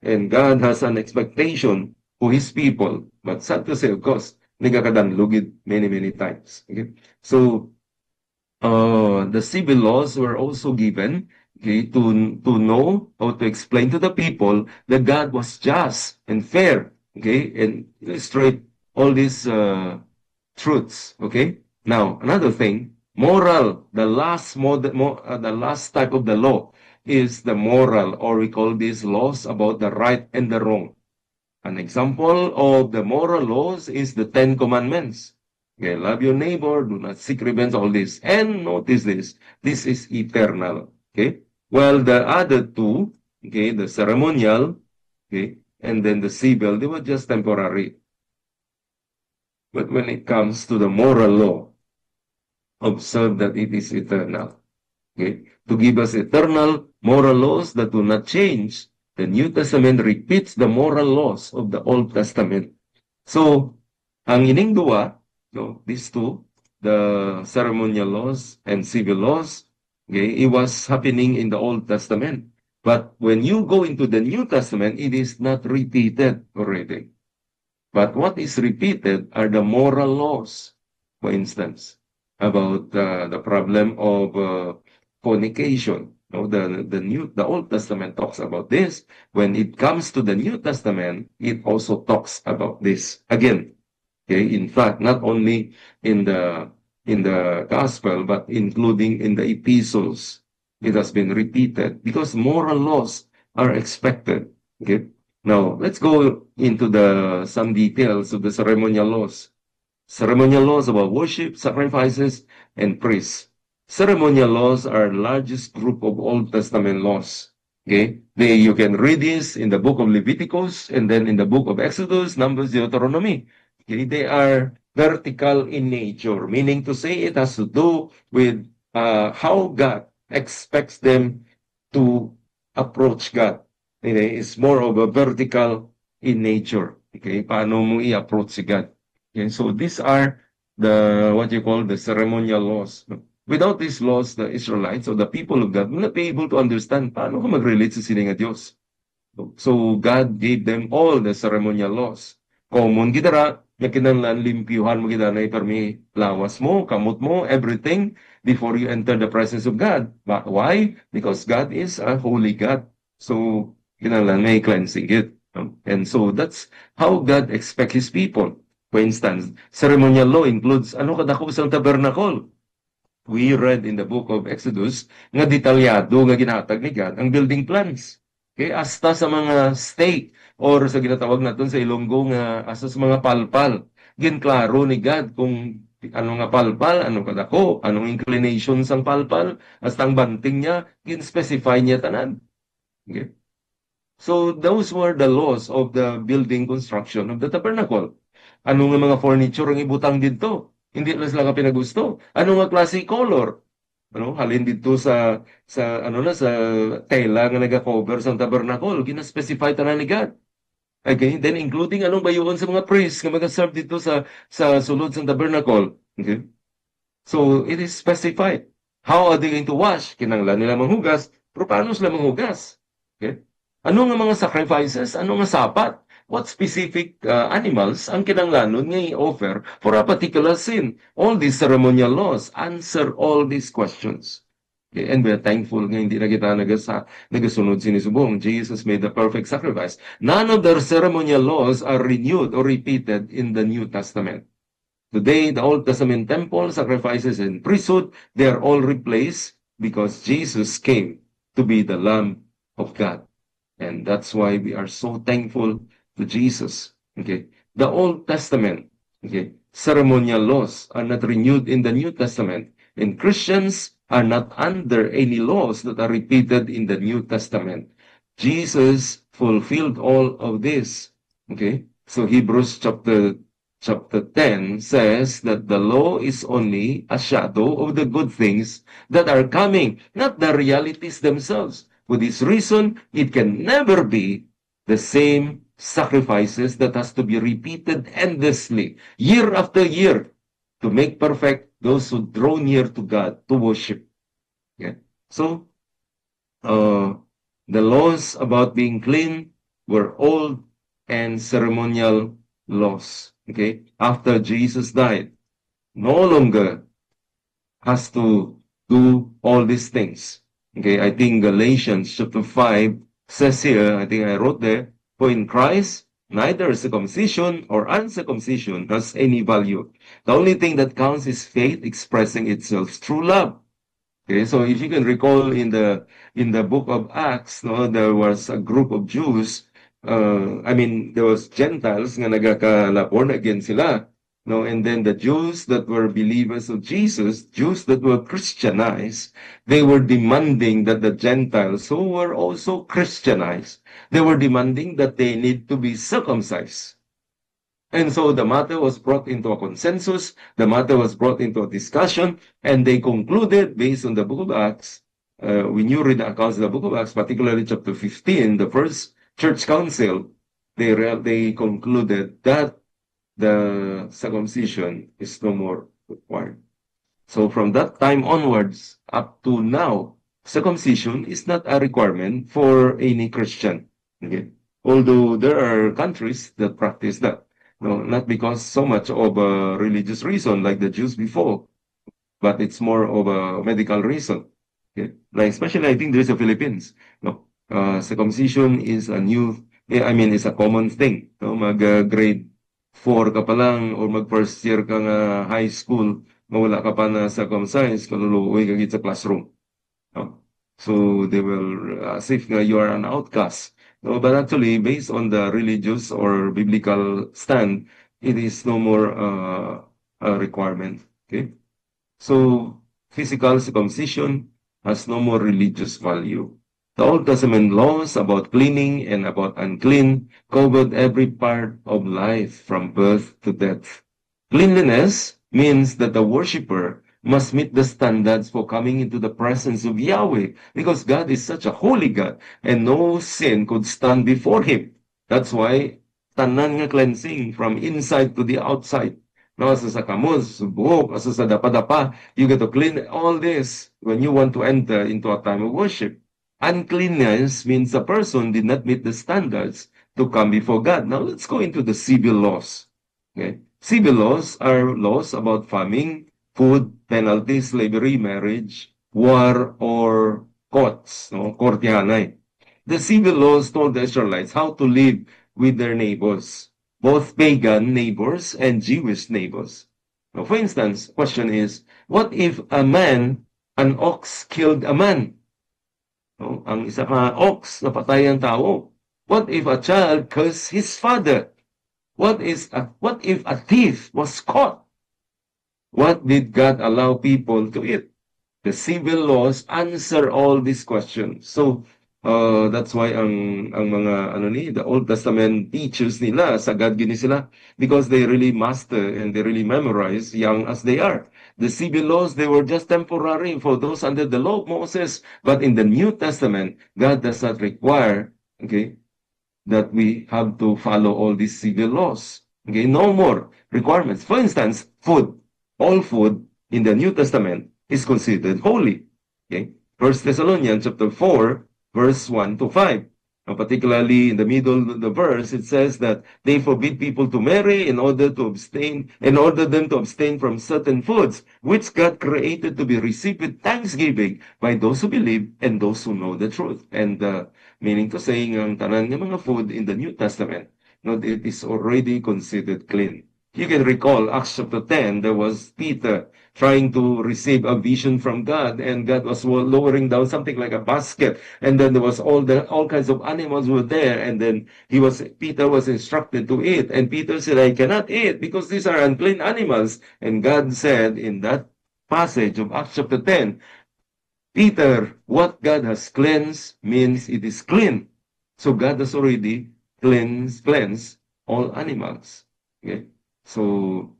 S1: And God has an expectation for his people. But sad to say, of course, nagkakadanlugid many, many times. Okay? So, the civil laws were also given, okay, to know or to explain to the people that God was just and fair, okay, and illustrate all these truths, okay. Now, another thing, moral, the last type of the law is the moral, or we call these laws about the right and the wrong. An example of the moral laws is the Ten Commandments. Okay, love your neighbor, do not seek revenge, all this. And notice this is eternal. Okay, well, the other two, okay, the ceremonial, okay, and then the civil, they were just temporary. But when it comes to the moral law, observe that it is eternal. Okay? To give us eternal moral laws that do not change, the New Testament repeats the moral laws of the Old Testament. So, ang ining dua, these two, the ceremonial laws and civil laws, okay, it was happening in the Old Testament. But when you go into the New Testament, it is not repeated already. But what is repeated are the moral laws, for instance, about the problem of fornication. The Old Testament talks about this. When it comes to the New Testament, it also talks about this again. Okay, in fact, not only in the gospel, but including in the epistles, it has been repeated because moral laws are expected. Okay. Now, let's go into some details of the ceremonial laws. Ceremonial laws about worship, sacrifices, and priests. Ceremonial laws are the largest group of Old Testament laws. Okay, you can read this in the book of Leviticus and then in the book of Exodus, Numbers, Deuteronomy. Okay, they are vertical in nature, meaning to say it has to do with how God expects them to approach God. Okay, it's more of a vertical in nature. Okay, paano mo i-approach si God. Okay, so these are what you call the ceremonial laws. Without these laws, the Israelites or the people of God will not be able to understand paano ka mag-relate sa sining nga Diyos. So God gave them all the ceremonial laws. Common gidara, na kinahanglan limpyuhan mo gidara na ipermi lawas mo, kamot mo, everything before you enter the presence of God. But why? Because God is a holy God. So kinahanglan may cleansing it. And so that's how God expects His people. For instance, ceremonial law includes ano kadako sa tabernacle. We read in the book of Exodus nga detalyado nga ginhatag ni God ang building plans. Okay, hasta sa mga stake or sa ginatawag natin sa Ilonggo nga hasta sa mga palpal. Ginklaro ni God kung ano nga palpal, ano kadako, anong inclination sang palpal, hasta ang banting niya, gin-specify niya tanan. Okay? So those were the laws of the building construction of the tabernacle. Ano nga mga furniture ang ibutang dito? Hindi lang sila ka pinagusto. Ano nga klase color? Ano, halin dito sa ano na sa tela nga naga-cover sa tabernacle, gina-specify tanan ni God. Okay, then including anong bayuon sa mga priests nga mag-serve dito sa sulod sa tabernacle. Okay? So it is specified. How are they going to wash? Kinanglan nila manghugas, pero paano sila manghugas? Okay? Ano nga mga sacrifices? Ano nga sapat? What specific animals ang kinanglanon nga i-offer for a particular sin? All these ceremonial laws answer all these questions. Okay? And we are thankful nga hindi na kita nagasunod sinisubong. Jesus made the perfect sacrifice. None of the ceremonial laws are renewed or repeated in the New Testament. Today, the Old Testament temple, sacrifices, and priesthood, they are all replaced because Jesus came to be the Lamb of God. And that's why we are so thankful to Jesus. Okay. The Old Testament, okay, ceremonial laws are not renewed in the New Testament, and Christians are not under any laws that are repeated in the New Testament. Jesus fulfilled all of this. Okay. So Hebrews chapter 10 says that the law is only a shadow of the good things that are coming, not the realities themselves. For this reason, it can never be the same sacrifices that has to be repeated endlessly, year after year, to make perfect those who draw near to God to worship. Yeah. So, the laws about being clean were old and ceremonial laws. Okay, after Jesus died, no longer has to do all these things. Okay, I think Galatians chapter 5 says here, I think I wrote there, for in Christ, neither circumcision or uncircumcision has any value. The only thing that counts is faith expressing itself through love. Okay, so if you can recall in the book of Acts, no, there was a group of Jews. There was Gentiles nga nagaka-born again sila. No, and then the Jews that were believers of Jesus, Jews that were Christianized, they were demanding that the Gentiles who were also Christianized, they were demanding that they need to be circumcised. And so the matter was brought into a consensus, the matter was brought into a discussion, and they concluded based on the book of Acts, when you read the accounts of the book of Acts, particularly chapter 15, the first church council, they concluded that the circumcision is no more required. So from that time onwards up to now, circumcision is not a requirement for any Christian. Okay? Although there are countries that practice that. No, not because so much of a religious reason like the Jews before, but it's more of a medical reason. Okay? Like especially I think there's the Philippines. No, circumcision is is a common thing. No, grade 4 ka pa lang or mag first year ka nga high school, mawala ka pa na circumcised, kaluluoy ka gid sa classroom. No? So they will as if you are an outcast. No, but actually, based on the religious or biblical stand, it is no more a requirement. Okay, so physical circumcision has no more religious value. The Old Testament laws about cleaning and about unclean covered every part of life from birth to death. Cleanliness means that the worshiper must meet the standards for coming into the presence of Yahweh because God is such a holy God and no sin could stand before him. That's why tanan nga cleansing from inside to the outside. No, asa sa kamus, buhok, asa sa dapa-dapa. You got to clean all this when you want to enter into a time of worship. Uncleanness means a person did not meet the standards to come before God. Now let's go into the civil laws. Okay? Civil laws are laws about farming, food, penalties, slavery, marriage, war, or courts, no? Kortihanay. The civil laws told the Israelites how to live with their neighbors, both pagan neighbors and Jewish neighbors. Now, for instance, question is, what if an ox killed a man? No? Ang isa ka ox, napatay ang tao. What if a child cursed his father? What if a thief was caught? What did God allow people to eat? The civil laws answer all these questions. So, that's why ang mga the Old Testament teachers nila sagad gini sila because they really master and they really memorize young as they are. The civil laws, they were just temporary for those under the law of Moses. But in the New Testament, God does not require, okay, that we have to follow all these civil laws. Okay, no more requirements. For instance, food. All food in the New Testament is considered holy. Okay, First Thessalonians chapter 4, verse 1 to 5. Now, particularly in the middle of the verse, it says that they forbid people to marry in order them to abstain from certain foods, which God created to be received with thanksgiving by those who believe and those who know the truth. And meaning to say, ang tanan ng mga food in the New Testament, no, it is already considered clean. You can recall Acts chapter 10, there was Peter trying to receive a vision from God, and God was lowering down something like a basket, and then there was all kinds of animals were there, and then Peter was instructed to eat, and Peter said, I cannot eat because these are unclean animals. And God said in that passage of Acts chapter 10, Peter, what God has cleansed means it is clean. So God has already cleansed all animals. Okay? So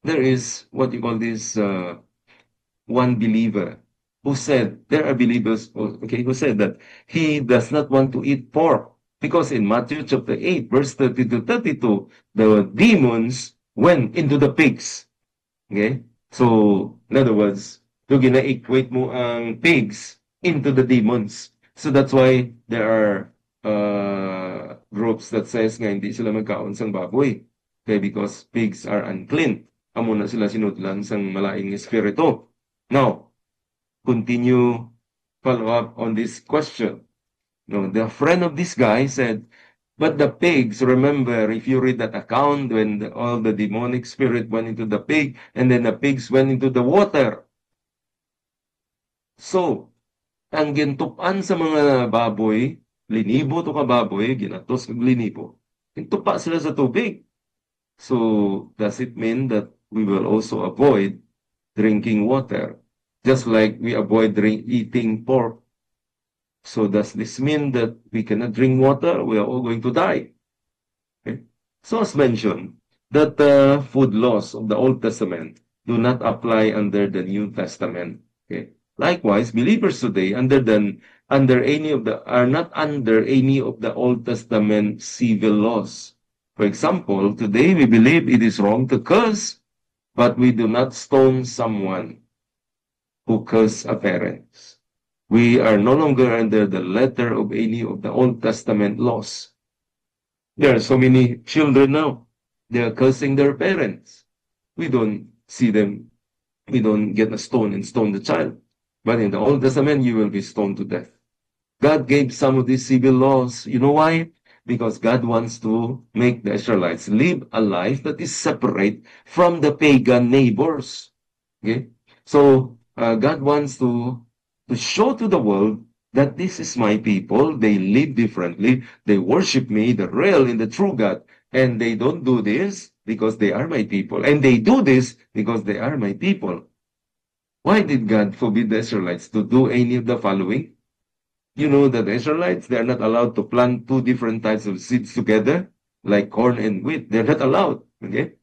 S1: there is what you call this one believer who said, there are believers, okay, who said that he does not want to eat pork because in Matthew chapter 8, verse 30 to 32, the demons went into the pigs. Okay? So, in other words, to gina-equate mo ang pigs into the demons. So that's why there are groups that says nga hindi sila magkaon sang baboy. Okay, because pigs are unclean. Amo na sila sinudlan sang malaing espiritu. Now, continue follow up on this question. No, the friend of this guy said, but the pigs, remember, if you read that account, when all the demonic spirit went into the pig, and then the pigs went into the water. So, ang gintupan sa mga baboy, linibo to ka baboy, ginatos kag linibo. Gintupa sila sa tubig. So, does it mean that we will also avoid drinking water, just like we avoid eating pork? So does this mean that we cannot drink water? We are all going to die. Okay? So as mentioned, that the food laws of the Old Testament do not apply under the New Testament. Okay? Likewise, believers today are not under any of the Old Testament civil laws. For example, today we believe it is wrong to curse, but we do not stone someone who curse a parent. We are no longer under the letter of any of the Old Testament laws. There are so many children now. They are cursing their parents. We don't see them. We don't get a stone and stone the child. But in the Old Testament, you will be stoned to death. God gave some of these civil laws. You know why? Because God wants to make the Israelites live a life that is separate from the pagan neighbors. Okay? So, God wants to show to the world that this is my people. They live differently. They worship me, the real and the true God. And they don't do this because they are my people. And they do this because they are my people. Why did God forbid the Israelites to do any of the following? You know that the Israelites, they are not allowed to plant two different types of seeds together, like corn and wheat. They're not allowed. Okay?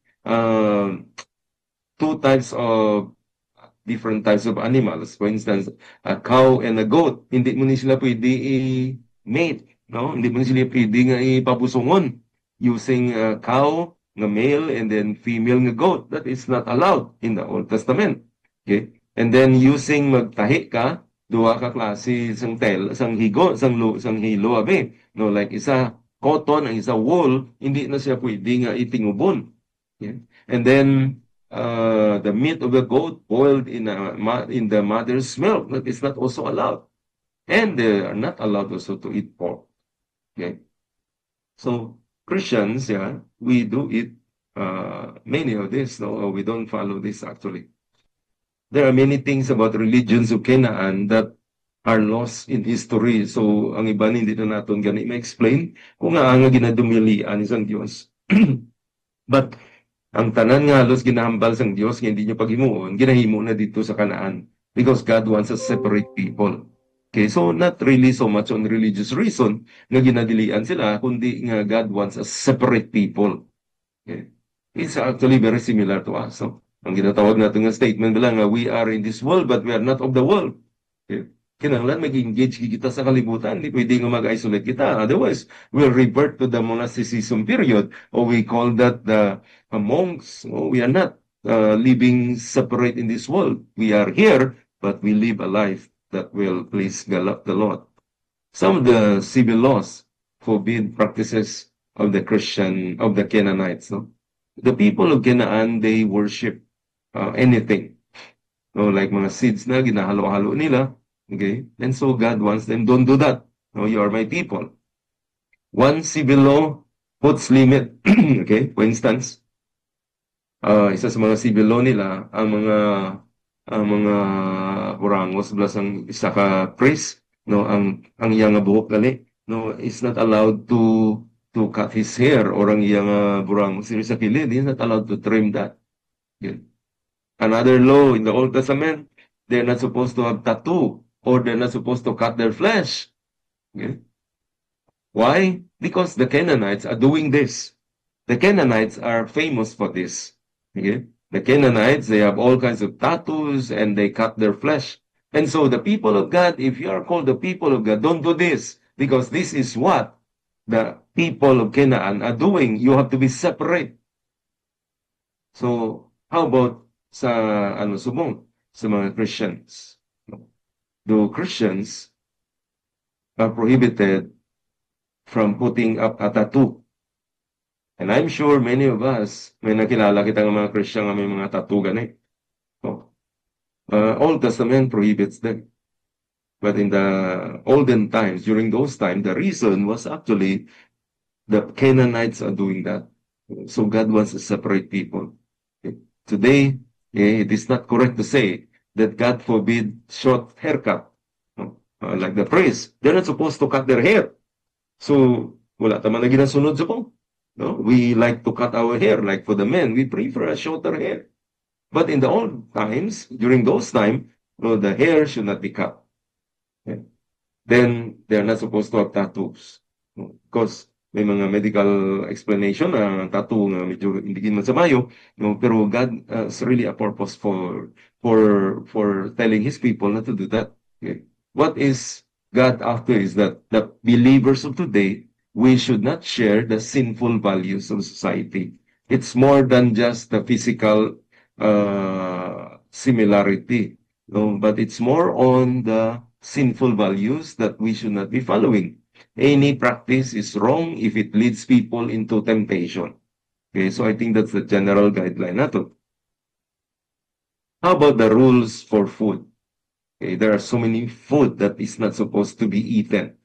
S1: Two types of different types of animals. For instance, a cow and a goat. Hindi mo ni sila pwede i-mate. No? Hindi mo ni sila pwede nga ipabusungon using a cow nga male and then female nga goat. That is not allowed in the Old Testament. Okay? And then using magtahi ka, duha ka klase sang sang higo, sang hilo abi. No, like isa cotton, ang isa wool, hindi na siya pwede nga itingubon. Okay? And then the meat of the goat boiled in the mother's milk, that is not also allowed. And they are not allowed also to eat pork. Okay? So Christians, yeah, we do eat many of this, no? We don't follow this actually. There are many things about religions of Canaan that are lost in history. So ang iba hindi na natin gani ma-explain kung nga ginadumilian isang Diyos. But ang tanan nga halos ginahambal sang Dios nga hindi niya paghimuon, ginahimo na dito sa Kanaan because God wants us separate people. Okay, so not really so much on religious reason nga ginadilian sila, kundi nga God wants us separate people. Okay. It's actually very similar to us. So, ang ginatawag natin nga statement lang nga we are in this world but we are not of the world. Okay. Kinahanglan mag-engage kita sa kalibutan. Hindi pwede nga mag-isolate kita. Otherwise, we'll revert to the monasticism period. Or we call that the monks. We are not living separate in this world. We are here, but we live a life that will please the Lord. Some of the civil laws forbid practices of the Canaanites. No? The people of Canaan, they worship anything. No, like mga seeds na ginahalo-halo nila. Okay? And so God wants them, don't do that. No, you are my people. One civil law puts limit. Okay? For instance, isa sa mga civil law nila, ang mga burangos plus ang isa ka priest, no, ang iyang buhok gali, no, is not allowed to cut his hair or ang iyang burangos sa kilid, he's not allowed to trim that. Okay? Another law in the Old Testament, they're not supposed to have tattoo or they're not supposed to cut their flesh. Okay? Why? Because the Canaanites are doing this. The Canaanites are famous for this. Okay? The Canaanites, they have all kinds of tattoos and they cut their flesh. And so the people of God, if you are called the people of God, don't do this because this is what the people of Canaan are doing. You have to be separate. So, how about sa subong sa mga Christians? Do Christians are prohibited from putting up a tattoo? And I'm sure many of us, may nakilala kita ng mga Christian nga may mga tattoo gani. So, Old Testament prohibits them. But in the olden times, during those times, the reason was actually the Canaanites are doing that. So God wants to separate people. Today, it is not correct to say that God forbid short haircut. Like the priests, they're not supposed to cut their hair. So, wala taman na ginasunod sa po. No? We like to cut our hair. Like for the men, we prefer a shorter hair. But in the old times, during those times, the hair should not be cut. Okay? Then, they're not supposed to have tattoos. Because may mga medical explanation na tattoo nga medyo hindi man sa mayo, no? Pero God is really a purpose for telling His people not to do that. Okay? What is God after is that the believers of today, we should not share the sinful values of society. It's more than just the physical similarity, no? But it's more on the sinful values that we should not be following. Any practice is wrong if it leads people into temptation. Okay, so I think that's the general guideline nato. How about the rules for food? Okay, there are so many food that is not supposed to be eaten.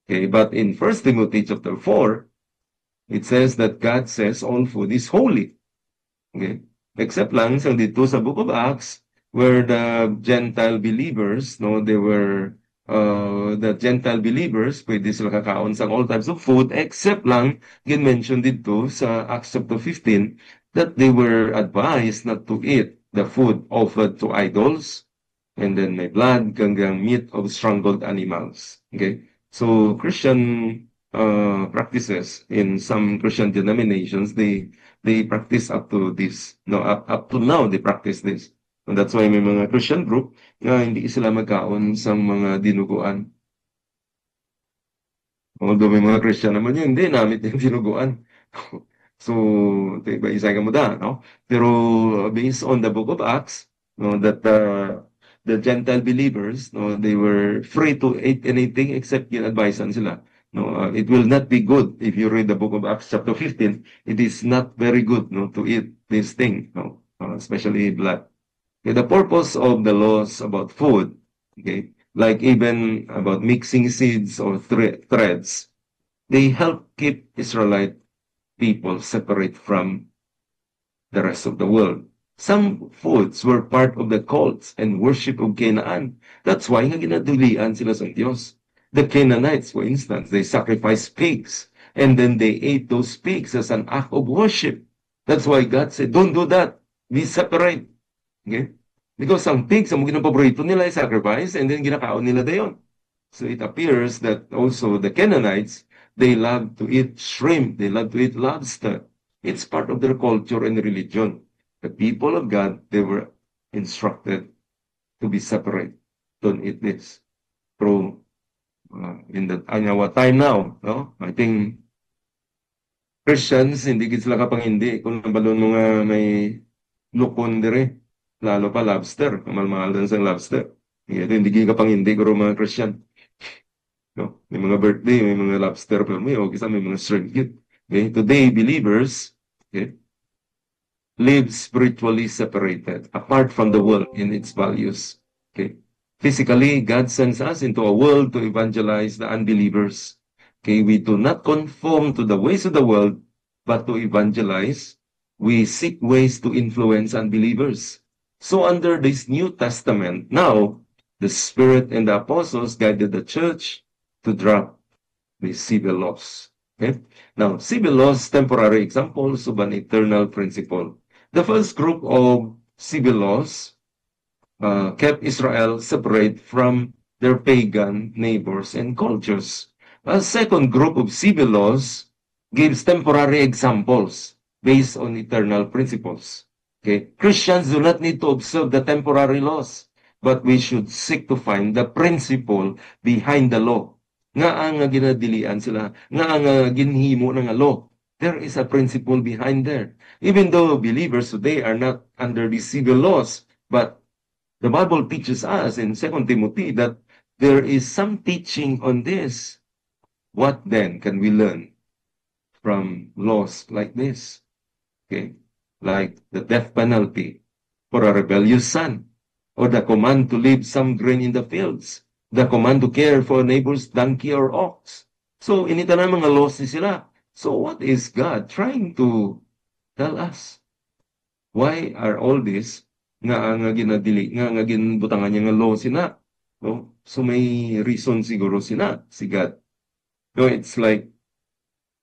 S1: Okay, but in 1 Timothy chapter 4, it says that God says all food is holy. Okay, except lang sa dito sa Book of Acts, where the Gentile believers, no, they were the Gentile believers, pwede sila kakaon sa all types of food, except lang, mentioned dito sa Acts chapter 15, that they were advised not to eat the food offered to idols, and then may blood, hanggang meat of strangled animals. Okay? So, Christian practices in some Christian denominations, they practice up to this. No, up to now, they practice this. And that's why may mga Christian group na hindi sila magkaon sa mga dinuguan. Although may mga Christian naman yun, hindi namit yung dinuguan. So, iba-isa ka mo da, no? Pero based on the book of Acts, no, that the Gentile believers, no, they were free to eat anything except ginadvisan sila. No, it will not be good if you read the book of Acts chapter 15. It is not very good, no, to eat this thing, no, especially blood. Okay, the purpose of the laws about food, okay, like even about mixing seeds or threads, they help keep Israelite people separate from the rest of the world. Some foods were part of the cults and worship of Canaan. That's why nga ginadulian sila sa Diyos. The Canaanites, for instance, they sacrificed pigs and then they ate those pigs as an act of worship. That's why God said, don't do that. Be separate. Okay? Because ang pigs, ang ginapaborito nila ay sacrifice and then ginakaon nila dayon. So it appears that also the Canaanites, they love to eat shrimp, they love to eat lobster. It's part of their culture and religion. The people of God, they were instructed to be separate. Don't eat this. So in our time now, no? I think Christians, hindi gid sila kapangindi kung nabalon mga may lukon dire. Lalo pa lobster, mahal-mahal din sa lobster. Hindi gid kapangindi ko mga Christian. No? May mga birthday, may mga lobster pero may o may mga shrimp yun. Okay? Today, believers, okay, live spiritually separated, apart from the world in its values. Okay? Physically, God sends us into a world to evangelize the unbelievers. Okay? We do not conform to the ways of the world, but to evangelize. We seek ways to influence unbelievers. So under this New Testament, now, the Spirit and the apostles guided the church to drop the civil laws. Okay? Now, civil laws, temporary examples of an eternal principle. The first group of civil laws kept Israel separate from their pagan neighbors and cultures. A second group of civil laws gives temporary examples based on eternal principles. Okay? Christians do not need to observe the temporary laws, but we should seek to find the principle behind the law. Nga ang ginadilian sila, nga ang ginhimo ng law. There is a principle behind there. Even though believers today are not under the civil laws, but the Bible teaches us in 2 Timothy that there is some teaching on this. What then can we learn from laws like this? Okay, like the death penalty for a rebellious son, or the command to leave some grain in the fields, the command to care for a neighbor's donkey or ox. So, inita na mga laws ni sila. So, what is God trying to tell us? Why are all this nga ginadili, nga ginbutangan niya nga law sina? No? So, may reason siguro sina, si God. No, it's like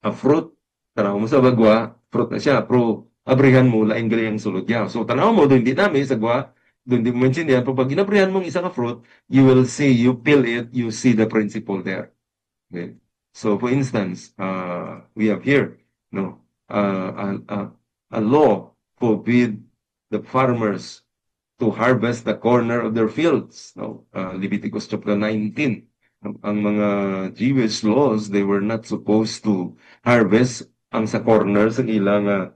S1: a fruit. Tanaw mo sa bagwa, fruit na siya, pero abrihan mo, laing gali ang sulod niya. So, tanaw mo, doon di namin, sa gwa, doon di mo maintindihan, pero pag ginabrihan mong isang fruit, you will see, you peel it, you see the principle there. Okay? So, for instance, we have here, no, a law forbid the farmers to harvest the corner of their fields. No? Leviticus chapter 19. Ang mga Jewish laws, they were not supposed to harvest ang sa corner sa ilang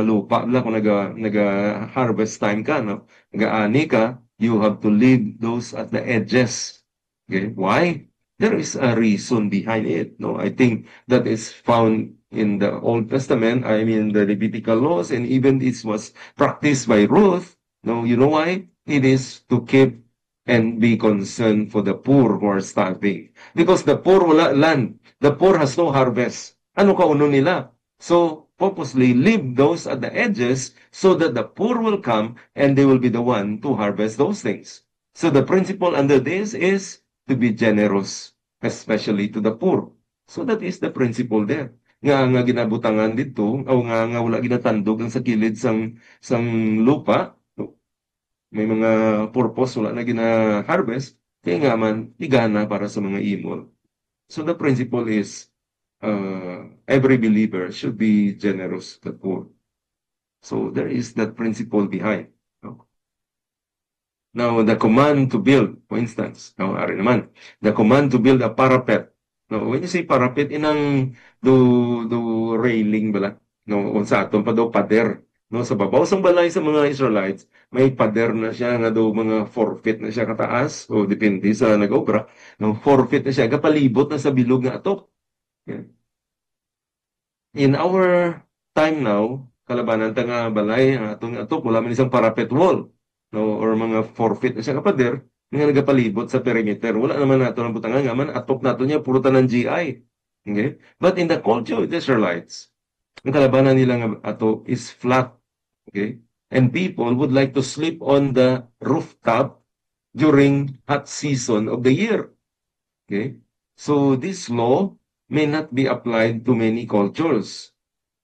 S1: lupa nila kung naga-harvest time ka, no? Nag-aani ka, you have to leave those at the edges. Okay? Why? There is a reason behind it. No, I think that is found in the Old Testament. I mean, the Levitical laws, and even this was practiced by Ruth. No, you know why? It is to keep and be concerned for the poor who are starving. Because the poor wala land. The poor has no harvest. Ano kauno nila? So, purposely leave those at the edges so that the poor will come and they will be the one to harvest those things. So the principle under this is to be generous, especially to the poor. So that is the principle there. Nga ginabutangan dito, o nga wala ginatandog ang sa kilid sang lupa, may mga purpose wala na gina-harvest, kaya nga man, igana para sa mga imol. So the principle is, every believer should be generous to the poor. So there is that principle behind. No? Now, the command to build, for instance, ari naman, the command to build a parapet. No, when you say parapet, inang do railing bala. no, kung sa aton pa daw pader, no, sa babaw sang balay sa mga Israelites, may pader na siya nga daw mga 4 feet na siya kataas o depende sa nag-obra, no, 4 feet na siya kapalibot na sa bilog nga atok. Yeah. In our time now, kalabanan ta nga balay, ang atong atok, wala man isang parapet wall, no, or mga 4 feet na siya kapader, nga nagapalibot sa perimeter. Wala naman nato ng butangan nga man, atok nato niya, puro tanan GI. Okay? But in the culture of the Israelites, ang kalabanan nila nga ato is flat. Okay? And people would like to sleep on the rooftop during hot season of the year. Okay? So this law may not be applied to many cultures,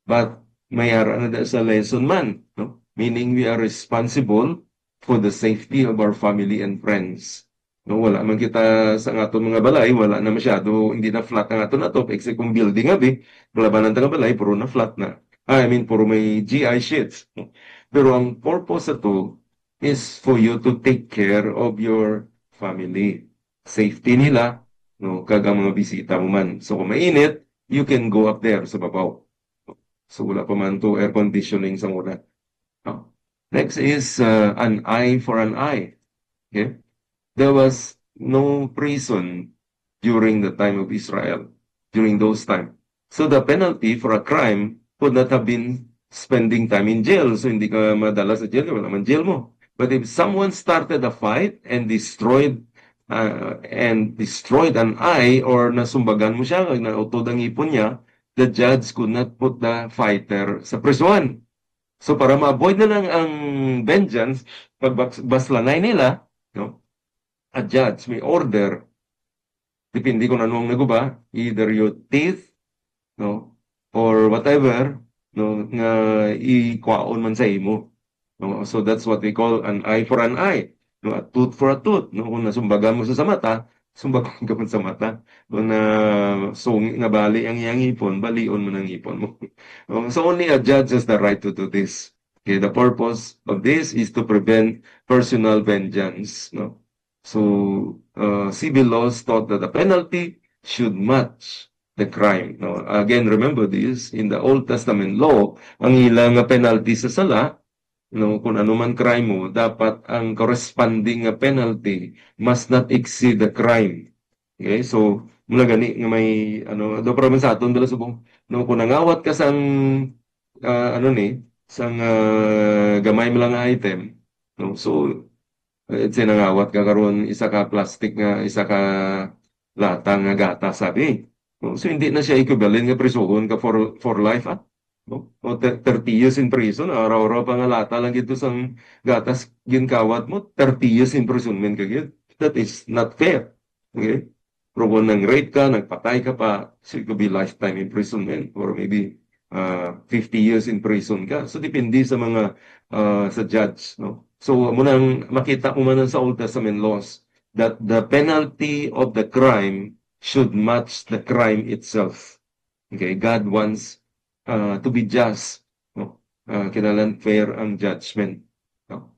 S1: but may ara na da sa lesson man, no? Meaning we are responsible for the safety of our family and friends. No, wala man kita sa aton mga balay, wala na masyado, hindi na flat ang aton ato, except kung building abi, labanan ta nga balay, puro na flat na. I mean, puro may GI sheets. No? Pero ang purpose ato is for you to take care of your family. Safety nila, no, kag ang mga bisita mo man. So kung mainit, you can go up there sa babaw. So wala pa man to air conditioning sa una. Oh. Next is an eye for an eye. Okay? There was no prison during the time of Israel, during those time. So the penalty for a crime would not have been spending time in jail. So hindi ka madala sa jail, wala man jail mo. But if someone started a fight and destroyed an eye or nasumbagan mo siya, nautod ang ipon niya, the judge could not put the fighter sa prison. So para ma-avoid na lang ang vengeance, pag baslanay nila, no, a judge may order, depende kung anong naguba, either your teeth, no, or whatever, no, nga ikwaon man sa imo. No? So that's what we call an eye for an eye. No, a tooth for a tooth. No? Kung nasumbagan mo sa mata, sumbagan ka man sa mata. Kung nabali ang iyang ipon, balion mo ng ipon mo. No? So only a judge has the right to do this. Okay, the purpose of this is to prevent personal vengeance. No? So civil laws taught that the penalty should match the crime. No? Again, remember this, in the Old Testament law, ang ilang penalty sa sala, no, kung ano man crime mo, dapat ang corresponding penalty must not exceed the crime. Okay? So, mula gani nga may ano, do para man sa aton dala subong, no, kung nangawat ka sang ano ni, sang gamay mo lang nga item, no. So, let's say nangawat ka karon isa ka plastic nga isa ka latang nga gata sabi. No? So, hindi na siya equivalent nga prisuhon ka for life, ah. No? O 30 years in prison, araw-araw pa nga lata lang gito sang gatas ginkawat mo, 30 years imprisonment ka gid. That is not fair. Okay? Pero kung nang-rape ka, nagpatay ka pa, so it could be lifetime imprisonment or maybe 50 years in prison ka. So depende sa mga sa judge, no? So munang makita mo man sa Old Testament laws that the penalty of the crime should match the crime itself. Okay, God wants to be just. No? Kailangan fair ang judgment. No?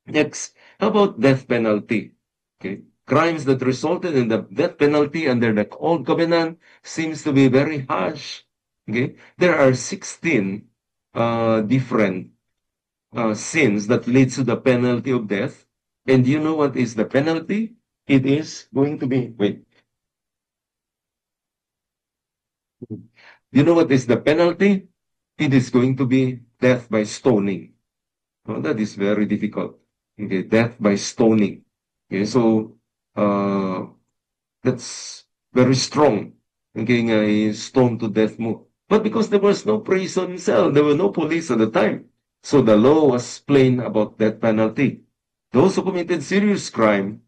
S1: Next, how about death penalty? Okay, crimes that resulted in the death penalty under the Old Covenant seems to be very harsh. Okay, there are 16 different sins that leads to the penalty of death. And you know what is the penalty? It is going to be, wait, you know what is the penalty? It is going to be death by stoning. No, that is very difficult. Okay, death by stoning. Okay, so that's very strong. Okay, nga stone to death mo. But because there was no prison cell, there were no police at the time. So the law was plain about death penalty. Those who committed serious crime,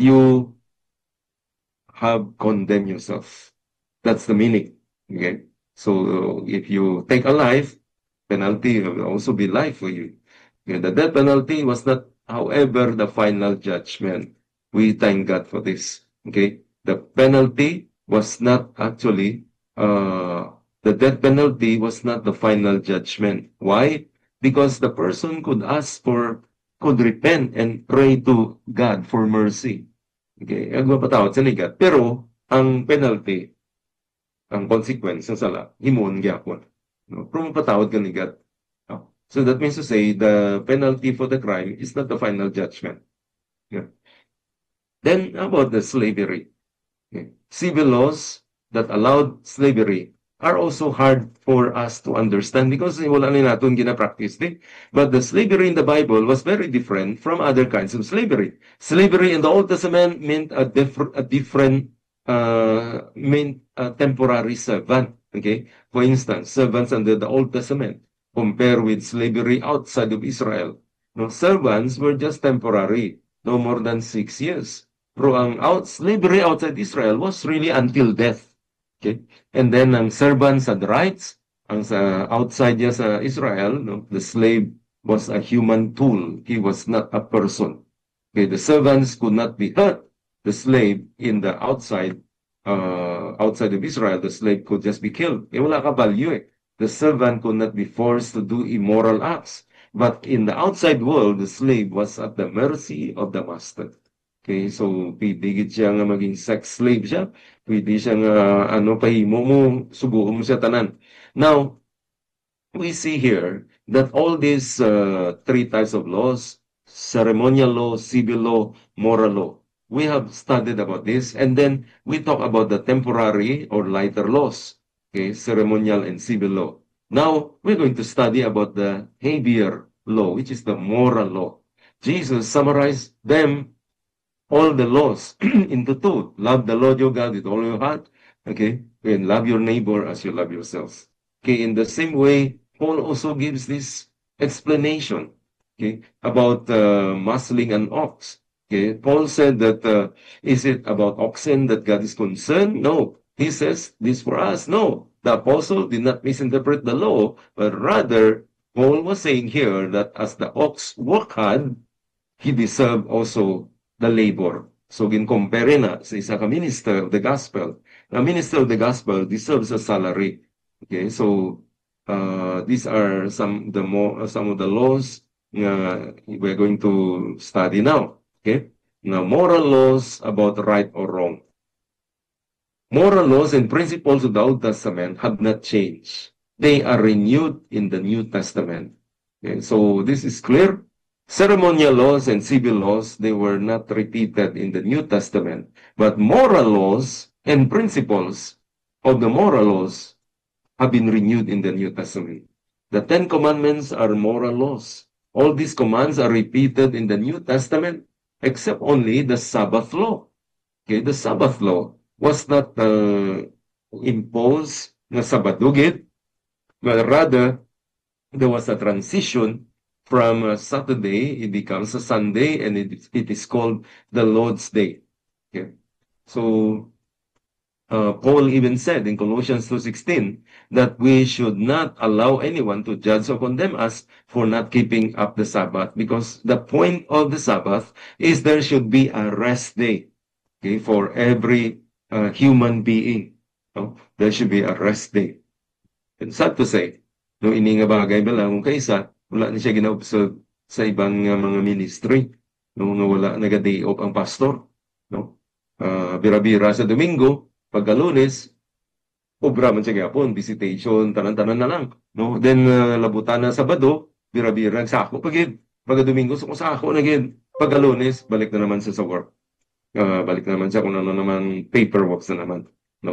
S1: you have condemned yourself. That's the meaning. Okay? So if you take a life, penalty will also be life for you. Okay? The death penalty was not, however, the final judgment. We thank God for this. Okay? The penalty was not actually, the death penalty was not the final judgment. Why? Because the person could repent and pray to God for mercy. Okay? Magpapatawad sa ligat. Pero, ang penalty, ang consequence ng sala, himon gyapon. No? Pero mapatawad ka ni God. No? So that means to say the penalty for the crime is not the final judgment. Yeah. Then about the slavery. Okay. Civil laws that allowed slavery are also hard for us to understand because wala na natin gina-practice din. But the slavery in the Bible was very different from other kinds of slavery. Slavery in the Old Testament meant a different meant a temporary servant. Okay, for instance, servants under the Old Testament compared with slavery outside of Israel. No, servants were just temporary, no more than 6 years. Pero ang slavery outside Israel was really until death. Okay? And then ang servants had rights. Ang sa outside niya sa Israel, no, the slave was a human tool. He was not a person. Okay, the servants could not be hurt. The slave in the outside of Israel, the slave could just be killed. Eh, wala ka value eh. The servant could not be forced to do immoral acts. But in the outside world, the slave was at the mercy of the master. Okay, so pwede siya nga maging sex slave siya. Pwede siya nga pahimo mo, subuhon mo siya tanan. Now, we see here that all these three types of laws, ceremonial law, civil law, moral law, we have studied about this, and then we talk about the temporary or lighter laws, okay, ceremonial and civil law. Now, we're going to study about the heavier law, which is the moral law. Jesus summarized them all the laws into two. Love the Lord your God with all your heart, okay? And love your neighbor as you love yourselves. Okay, in the same way, Paul also gives this explanation, okay, about muscling an ox. Okay, Paul said that, is it about oxen that God is concerned? No. He says this for us. No. The apostle did not misinterpret the law, but rather, Paul was saying here that as the ox worked hard, he deserved also the labor. So, compare na sa isa ka minister of the gospel. A minister of the gospel deserves a salary. Okay, so these are some of the laws we're going to study now. Okay, now moral laws about right or wrong. Moral laws and principles of the Old Testament have not changed. They are renewed in the New Testament. Okay, so this is clear. Ceremonial laws and civil laws, they were not repeated in the New Testament, but moral laws and principles of the moral laws have been renewed in the New Testament. The Ten Commandments are moral laws. All these commands are repeated in the New Testament, except only the Sabbath law. Okay, the Sabbath law was not imposed na Sabadugit, but rather there was a transition from Saturday, it becomes a Sunday, and it is called the Lord's Day. Okay. So, Paul even said in Colossians 2:16 that we should not allow anyone to judge or condemn us for not keeping up the Sabbath, because the point of the Sabbath is there should be a rest day, okay, for every human being. No? There should be a rest day. And sad to say, no, ini nga bagay ba lang kung kaisa, wala na siya gina-observe sa ibang mga ministry. No, nga wala nag-day off ang pastor. No? Bira-bira sa Domingo, pagka Lunes, obra man siya gapon, visitation, tanan-tanan na lang. No? Then, labutan na Sabado, bira-bira, sako. Pagka Domingo, so kung sako na gid. Pagka Lunes, balik na naman siya sa work. Balik na naman siya kung ano naman paperwork na naman. No,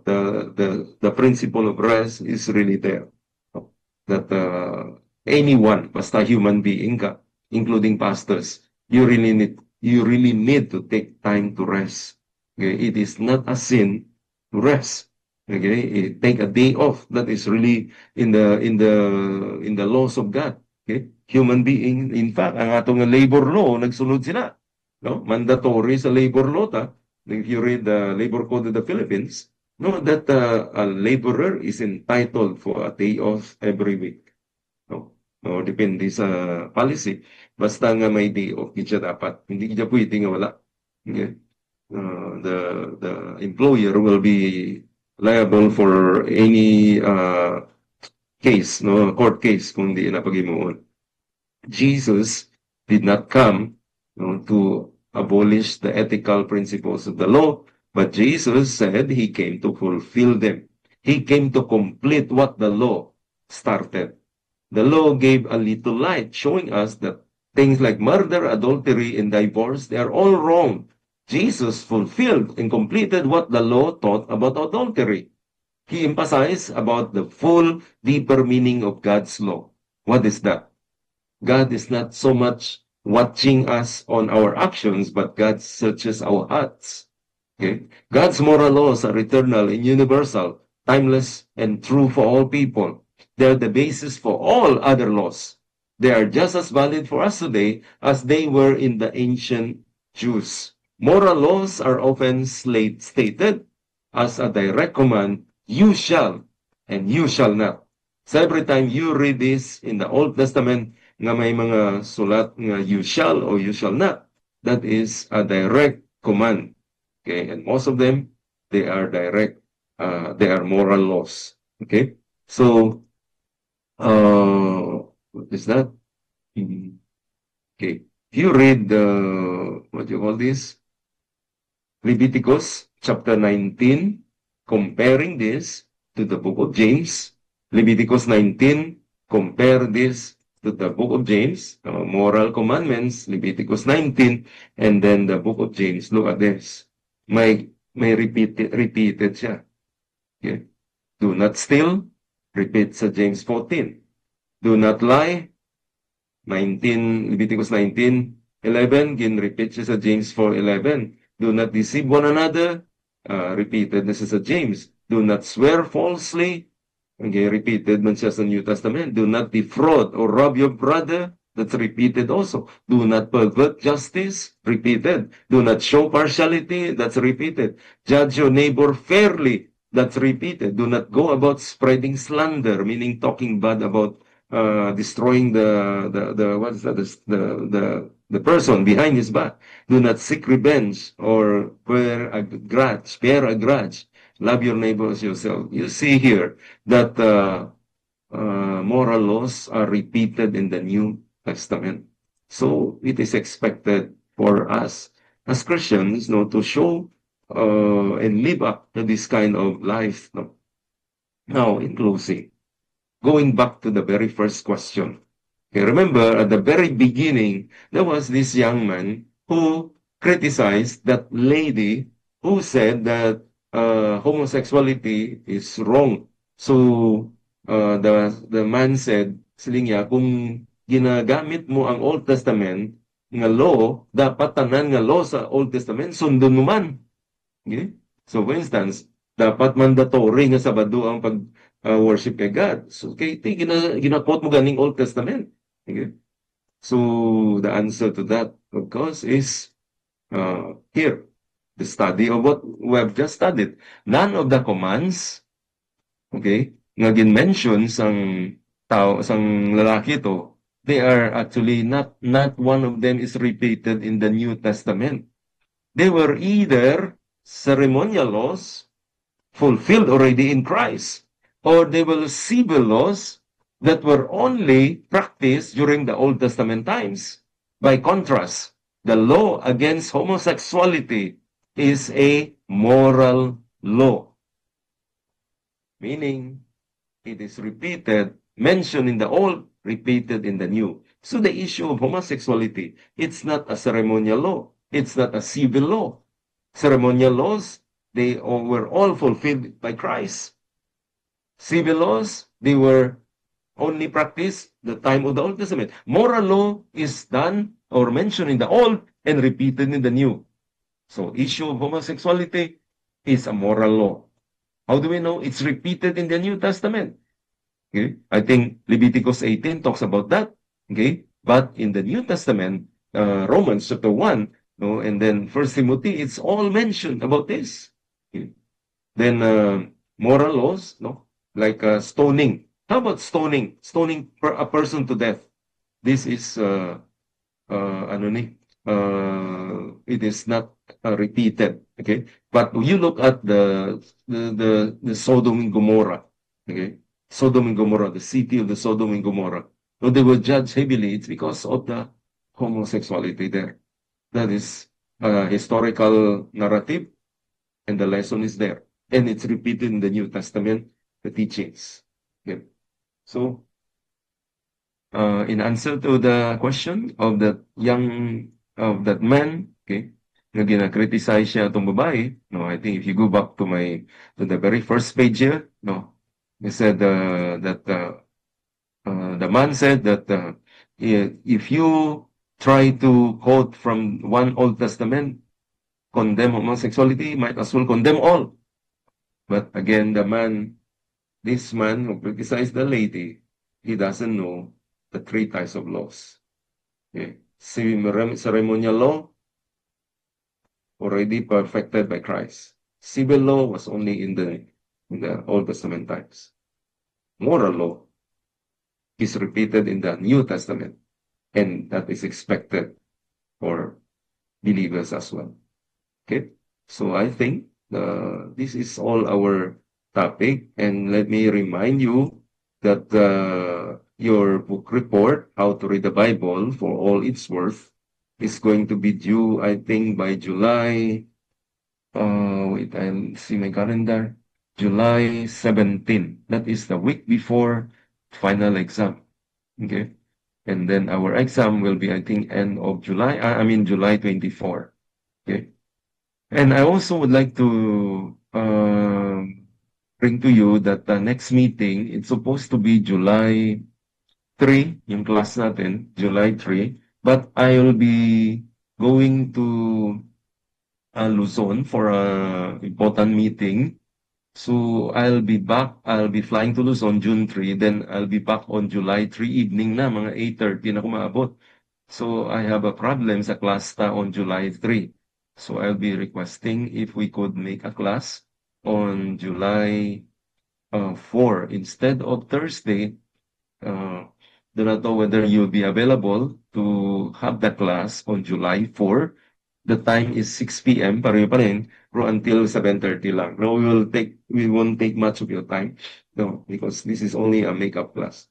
S1: the principle of rest is really there. That anyone, basta human being ka, including pastors, you really need to take time to rest. Okay, it is not a sin to rest. Okay, take a day off. That is really in the laws of God. Okay, human being. In fact, ang atong labor law nagsunod sila. No, mandatory sa labor law ta. If you read the labor code of the Philippines, know that a laborer is entitled for a day off every week. No, no, depende sa policy. Basta nga may day off, siya dapat. Hindi siya pwede nga wala. Okay? The employer will be liable for any case, no, court case kung di na pag-imuon. Jesus did not come, no, to abolish the ethical principles of the law, but Jesus said he came to fulfill them. He came to complete what the law started. The law gave a little light, showing us that things like murder, adultery, and divorce, they are all wrong. Jesus fulfilled and completed what the law taught about adultery. He emphasized about the full, deeper meaning of God's law. What is that? God is not so much watching us on our actions, but God searches our hearts. Okay? God's moral laws are eternal and universal, timeless and true for all people. They're the basis for all other laws. They are just as valid for us today as they were in the ancient Jews. Moral laws are often stated as a direct command, you shall and you shall not. So every time you read this in the Old Testament, nga may mga sulat nga you shall or you shall not, that is a direct command. Okay, and most of them, they are direct, they are moral laws. Okay, so, what is that? Okay, if you read what do you call this? Leviticus chapter 19, comparing this to the book of James. Leviticus 19, compare this to the book of James, moral commandments, Leviticus 19, and then the book of James. Look at this. May repeated siya. Okay. Do not steal, repeat sa James 14. Do not lie, Leviticus 19:11, repeat siya sa James 4:11. Do not deceive one another, repeated na siya sa James. Do not swear falsely, okay, repeated man siya sa New Testament. Do not defraud or rob your brother, that's repeated also. Do not pervert justice, repeated. Do not show partiality, that's repeated. Judge your neighbor fairly, that's repeated. Do not go about spreading slander, meaning talking bad about destroying the person behind his back. Do not seek revenge or bear a grudge. Love your neighbor as yourself. You see here that moral laws are repeated in the New Testament. So it is expected for us as Christians, to show and live up to this kind of life. No? Now, in closing, going back to the very first question. Okay, remember, at the very beginning, there was this young man who criticized that lady who said that homosexuality is wrong. So, the man said, siling niya, kung ginagamit mo ang Old Testament nga law, dapat tanan nga law sa Old Testament, sundon mo man. Okay? So, for instance, dapat mandatory nga Sabado ang worship kay God. So, ginakot mo ganing Old Testament. Okay? So, the answer to that, of course, is here. The study of what we have just studied. None of the commands, okay, nga gin-mention sang lalaki to, they are actually not one of them is repeated in the New Testament. They were either ceremonial laws fulfilled already in Christ, or they were civil laws that were only practiced during the Old Testament times. By contrast, the law against homosexuality is a moral law, meaning it is repeated, mentioned in the Old, repeated in the New. So the issue of homosexuality, it's not a ceremonial law. It's not a civil law. Ceremonial laws, they were all fulfilled by Christ. Civil laws, they were only practiced the time of the Old Testament. Moral law is done or mentioned in the Old and repeated in the New. So issue of homosexuality is a moral law. How do we know? It's repeated in the New Testament. Okay? I think Leviticus 18 talks about that. Okay? But in the New Testament, Romans chapter 1, and then 1 Timothy, it's all mentioned about this. Okay? Then moral laws, like stoning. How about stoning? Stoning a person to death. This is it is not repeated. Okay, but you look at the Sodom and Gomorrah. Okay, Sodom and Gomorrah, the city of the Sodom and Gomorrah. So they were judged heavily. It's because of the homosexuality there. That is a historical narrative, and the lesson is there. and it's repeated in the New Testament, the teachings. Okay. So, in answer to the question of that man, okay, na gina-criticize siya itong babae, no, I think if you go back to the very first page here, no, he said that the man said that if you try to quote from one Old Testament, condemn homosexuality, might as well condemn all. But again, this man who criticized the lady, he doesn't know the three types of laws. Okay. Ceremonial law, already perfected by Christ. Civil law was only in the Old Testament times. Moral law is repeated in the New Testament, and that is expected for believers as well. Okay, so I think this is all our topic, and let me remind you that your book report, How to Read the Bible for All It's Worth, is going to be due, I think, by July. Wait, I'll see my calendar. July 17. That is the week before final exam. Okay. And then our exam will be, I think, end of July. I mean, July 24. Okay. And I also would like to bring to you that the next meeting, it's supposed to be July 3, yung class natin, July 3. But I will be going to Luzon for a important meeting. So I'll be flying to Luzon June 3, then I'll be back on July 3 evening na, mga 8:30 na kumaabot. So I have a problem sa class ta on July 3. So I'll be requesting if we could make a class on July 4 instead of Thursday. Uh, do not know whether you'll be available to have the class on July 4. The time is 6 p.m. pareho pa rin, pero until 7:30 lang. No, we won't take much of your time. No, because this is only a makeup class.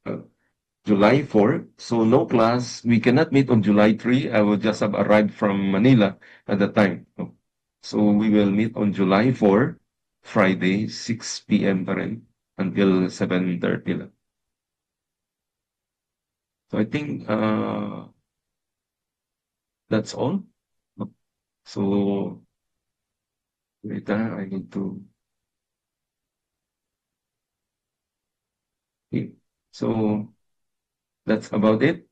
S1: July 4, so no class. We cannot meet on July 3. I will just have arrived from Manila at the time. No. So we will meet on July 4, Friday, 6 p.m. pa rin, until 7:30 lang. So I think that's all. So wait, I need to. Okay. So that's about it.